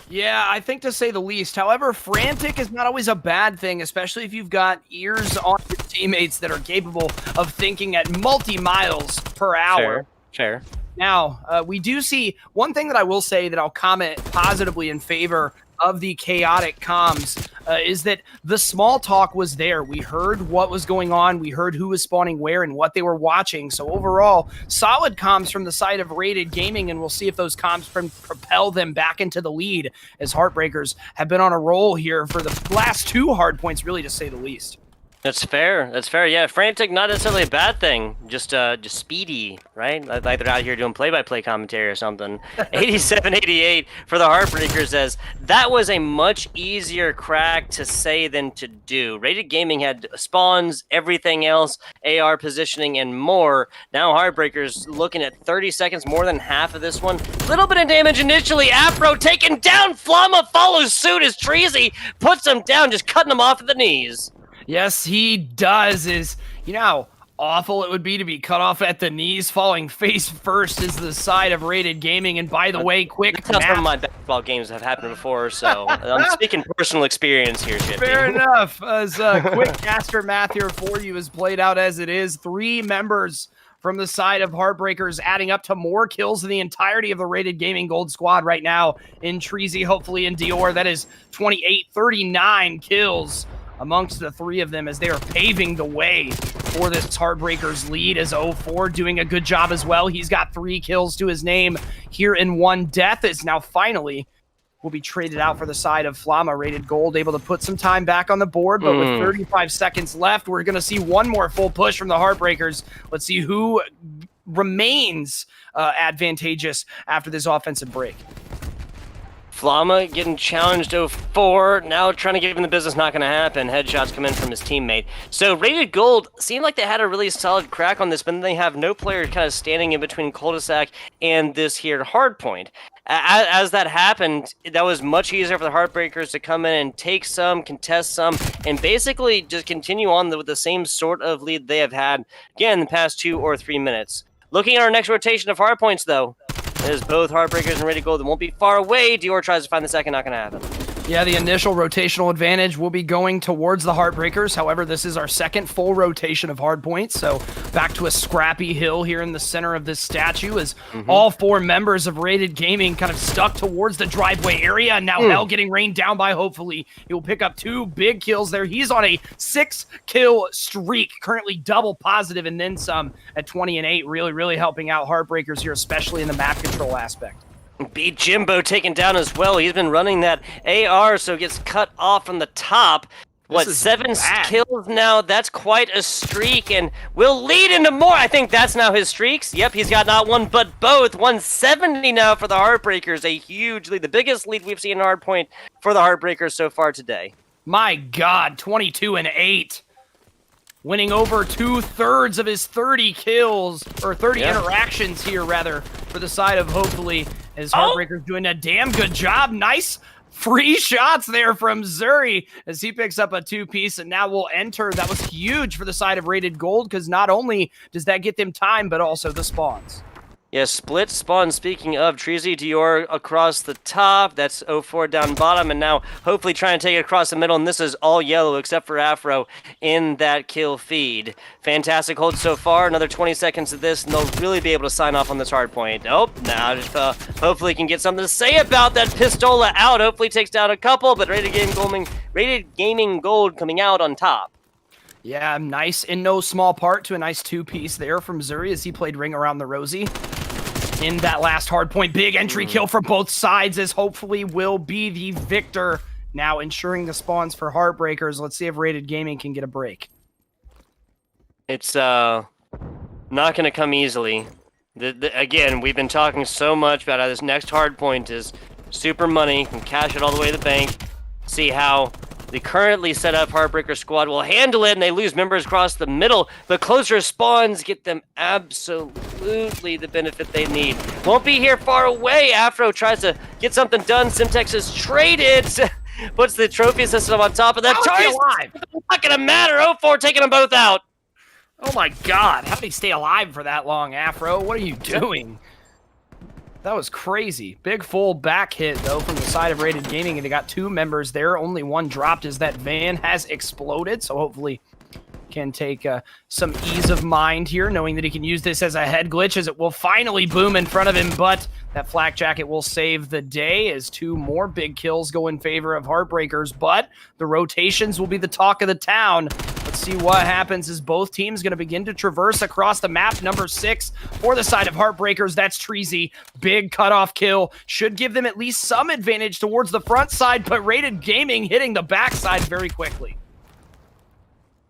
Speaker 4: Yeah, I think to say the least. However, frantic is not always a bad thing, especially if you've got ears on your teammates that are capable of thinking at multi-miles per hour.
Speaker 7: Fair.
Speaker 4: Now, we do see one thing that I will say that I'll comment positively in favor of the chaotic comms is that the small talk was there. We heard what was going on. We heard who was spawning where and what they were watching. So overall, solid comms from the side of Rated Gaming, and we'll see if those comms propel them back into the lead, as HeartBreakers have been on a roll here for the last 2 hard points, really, to say the least.
Speaker 7: That's fair. Yeah, frantic, not necessarily a bad thing. Just speedy, right? Like they're out here doing play-by-play commentary or something. 87-88 for the HeartBreakers, as that was a much easier crack to say than to do. Rated Gaming had spawns, everything else, AR positioning, and more. Now HeartBreakers looking at 30 seconds, more than half of this one. Little bit of damage initially. Afro taken down. Flamma follows suit as Treasy puts him down, just cutting him off at the knees.
Speaker 4: Yes, he does. You know how awful it would be to be cut off at the knees, falling face first is the side of Rated Gaming. And by the way, quick
Speaker 7: That's how some of my basketball games have happened before, so I'm speaking personal experience here, Shifty.
Speaker 4: Fair enough. As quick caster math here for you is played out as it is. 3 members from the side of HeartBreakers, adding up to more kills than the entirety of the Rated Gaming Gold squad right now in Treasy, hopefully in Dior. That is 39 kills amongst the 3 of them, as they are paving the way for this HeartBreakers lead, as 04 doing a good job as well. He's got 3 kills to his name here in 1 death. Is now finally will be traded out for the side of Flamma. Rated Gold able to put some time back on the board, but with 35 seconds left, we're going to see one more full push from the HeartBreakers. Let's see who remains advantageous after this offensive break.
Speaker 7: Flama getting challenged 0-4, now trying to give him the business, not going to happen. Headshots come in from his teammate. So Rated Gold seemed like they had a really solid crack on this, but then they have no player kind of standing in between cul-de-sac and this here hardpoint. As that happened, that was much easier for the Heartbreakers to come in and take some, contest some, and basically just continue on with the same sort of lead they have had, again, the past 2 or 3 minutes. Looking at our next rotation of hardpoints, though, is both Heartbreakers and Rated Gold. It won't be far away. Dior tries to find the second, not going to happen.
Speaker 4: Yeah, the initial rotational advantage will be going towards the Heartbreakers. However, this is our second full rotation of hardpoints, so back to a scrappy hill here in the center of this statue as all 4 members of Rated Gaming kind of stuck towards the driveway area, and now Hell getting rained down by. Hopefully he will pick up 2 big kills there. He's on a 6-kill streak, currently double positive and then some at 20 and 8, really helping out Heartbreakers here, especially in the map control aspect.
Speaker 7: Beat Jimbo taken down as well. He's been running that AR, so gets cut off from the top. What, 7 kills now? That's quite a streak, and will lead into more. I think that's now his streaks. Yep, he's got not one, but both. 170 now for the Heartbreakers. A huge lead. The biggest lead we've seen in Hardpoint for the Heartbreakers so far today.
Speaker 4: My God, 22 and 8. Winning over 2/3 of his 30 kills, or 30 interactions here, rather, for the side of hopefully, as Heartbreakers doing a damn good job. Nice free shots there from Zuri as he picks up a 2-piece, and now will enter. That was huge for the side of Rated Gold, because not only does that get them time, but also the spawns.
Speaker 7: Yeah, split spawn. Speaking of, Treasy Dior across the top. That's 0-4 down bottom, and now hopefully trying to take it across the middle, and this is all yellow except for Afro in that kill feed. Fantastic hold so far. Another 20 seconds of this, and they'll really be able to sign off on this hard point. Oh, now just hopefully can get something to say about that Pistola out. Hopefully takes down a couple, but Rated Gaming Gold coming out on top.
Speaker 4: Yeah, nice in no small part to a nice 2-piece there from Zuri as he played Ring Around the Rosie in that last hard point. Big entry kill from both sides as hopefully will be the victor. Now ensuring the spawns for Heartbreakers. Let's see if Rated Gaming can get a break.
Speaker 7: It's not going to come easily. Again, we've been talking so much about how this next hard point is super money, can cash it all the way to the bank. See how the currently set up Heartbreaker squad will handle it, and they lose members across the middle, but closer spawns get them absolutely the benefit they need. Won't be here far away. Afro tries to get something done. Simtex is traded. Puts the trophy system on top of that. Not gonna matter. 0-4 taking them both out.
Speaker 4: Oh my God, how did he stay alive for that long, Afro? What are you doing? That was crazy. Big full back hit, though, from the side of Rated Gaming, and they got 2 members there. Only 1 dropped as that van has exploded, so hopefully can take some ease of mind here, knowing that he can use this as a head glitch, as it will finally boom in front of him, but that flak jacket will save the day as 2 more big kills go in favor of Heartbreakers, but the rotations will be the talk of the town. Let's see what happens as both teams going to begin to traverse across the map. Number 6 for the side of Heartbreakers, that's Treasy. Big cutoff kill. Should give them at least some advantage towards the front side, but Rated Gaming hitting the backside very quickly.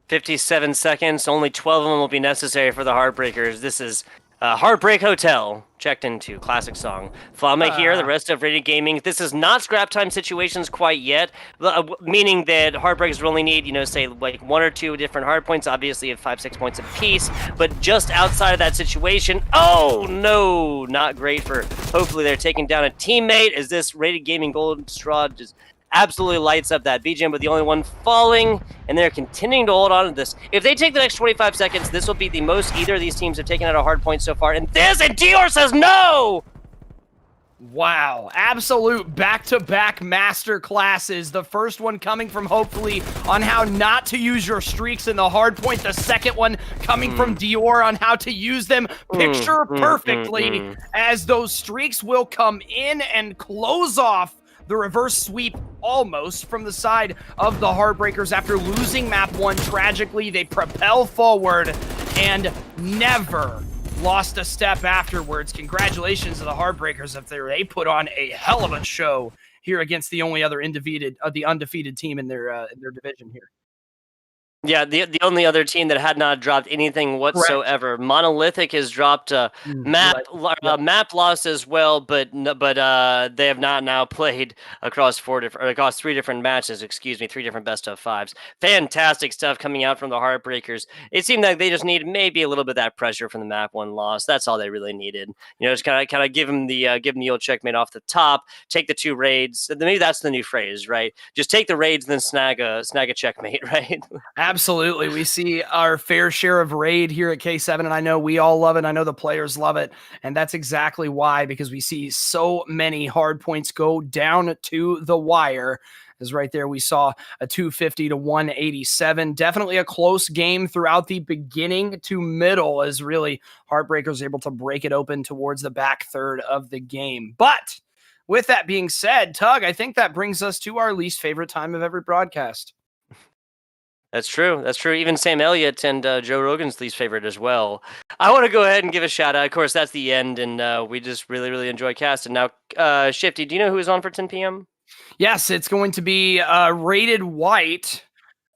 Speaker 7: 57 seconds. Only 12 of them will be necessary for the Heartbreakers. This is Heartbreak Hotel. Checked into. Classic song. Flama here, the rest of Rated Gaming. This is not scrap time situations quite yet, meaning that Heartbreakers will only need, say, like 1 or 2 different hard points, obviously of 5-6 points apiece, but just outside of that situation, oh no, not great for, hopefully they're taking down a teammate, as this Rated Gaming Gold Straw just absolutely lights up that BGM, but the only one falling, and they're continuing to hold on to this. If they take the next 25 seconds, this will be the most either of these teams have taken out a hard point so far, and Dior says no!
Speaker 4: Wow, absolute back-to-back master classes. The first one coming from hopefully on how not to use your streaks in the hard point. The second one coming from Dior on how to use them picture perfectly as those streaks will come in and close off the reverse sweep almost from the side of the Heartbreakers. After losing map 1 tragically, they propel forward and never lost a step afterwards. Congratulations to the Heartbreakers up there. They put on a hell of a show here against the only other undefeated team in their division here.
Speaker 7: Yeah, the only other team that had not dropped anything whatsoever. Correct. Monolithic has dropped map loss as well, but they have not now played across 3 different matches. Excuse me, 3 different best of 5s. Fantastic stuff coming out from the Heartbreakers. It seemed like they just needed maybe a little bit of that pressure from the map 1 loss. That's all they really needed. Just kind of give them the old checkmate off the top. Take the 2 raids. Maybe that's the new phrase, right? Just take the raids and then snag a checkmate, right?
Speaker 4: Absolutely. We see our fair share of raid here at K7, and I know we all love it. I know the players love it, and that's exactly why, because we see so many hard points go down to the wire. As right there, we saw a 250 to 187. Definitely a close game throughout the beginning to middle, as really Heartbreakers able to break it open towards the back third of the game. But with that being said, Tug, I think that brings us to our least favorite time of every broadcast.
Speaker 7: That's true. That's true. Even Sam Elliott and Joe Rogan's least favorite as well. I want to go ahead and give a shout out. Of course, that's the end, and we just really, really enjoy casting. Now, Shifty, do you know who is on for 10 p.m.?
Speaker 4: Yes, it's going to be Rated White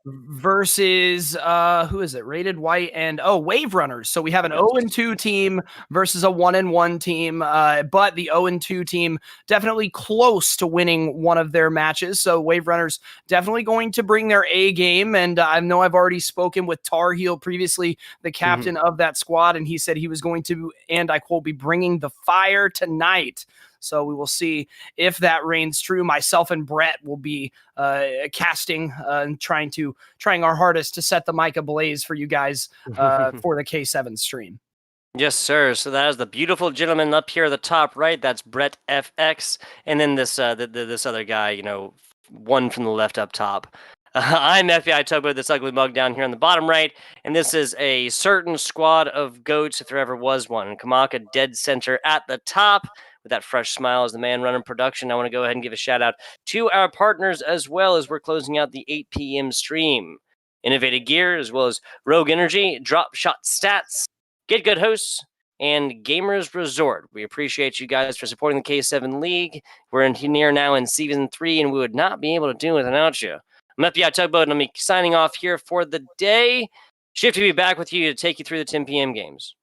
Speaker 4: versus who is it? Rated White and Wave Runners. So we have an 0-2 team versus a 1-1 team, but the 0-2 team definitely close to winning one of their matches. So Wave Runners definitely going to bring their A game, and I know I've already spoken with Tar Heel previously, the captain of that squad, and he said he was going to, and I quote, be bringing the fire tonight. So we will see if that reigns true. Myself and Brett will be casting and trying our hardest to set the mic ablaze for you guys for the K7 stream.
Speaker 7: Yes, sir. So that is the beautiful gentleman up here at the top right. That's Brett FX, and then this this other guy, one from the left up top. I'm FBI Tugboat, this ugly mug down here on the bottom right, and this is a certain squad of goats if there ever was one. Kamaka dead center at the top with that fresh smile as the man running production. I want to go ahead and give a shout out to our partners as well as we're closing out the 8 p.m. stream. Innovated Gear, as well as Rogue Energy, DropShotStats, GitGudHosts, and Gamers Resort. We appreciate you guys for supporting the K7 League. We're near now in Season 3, and we would not be able to do it without you. I'm FBI Tugboat, and I'm signing off here for the day. Shift to be back with you to take you through the 10 p.m. games.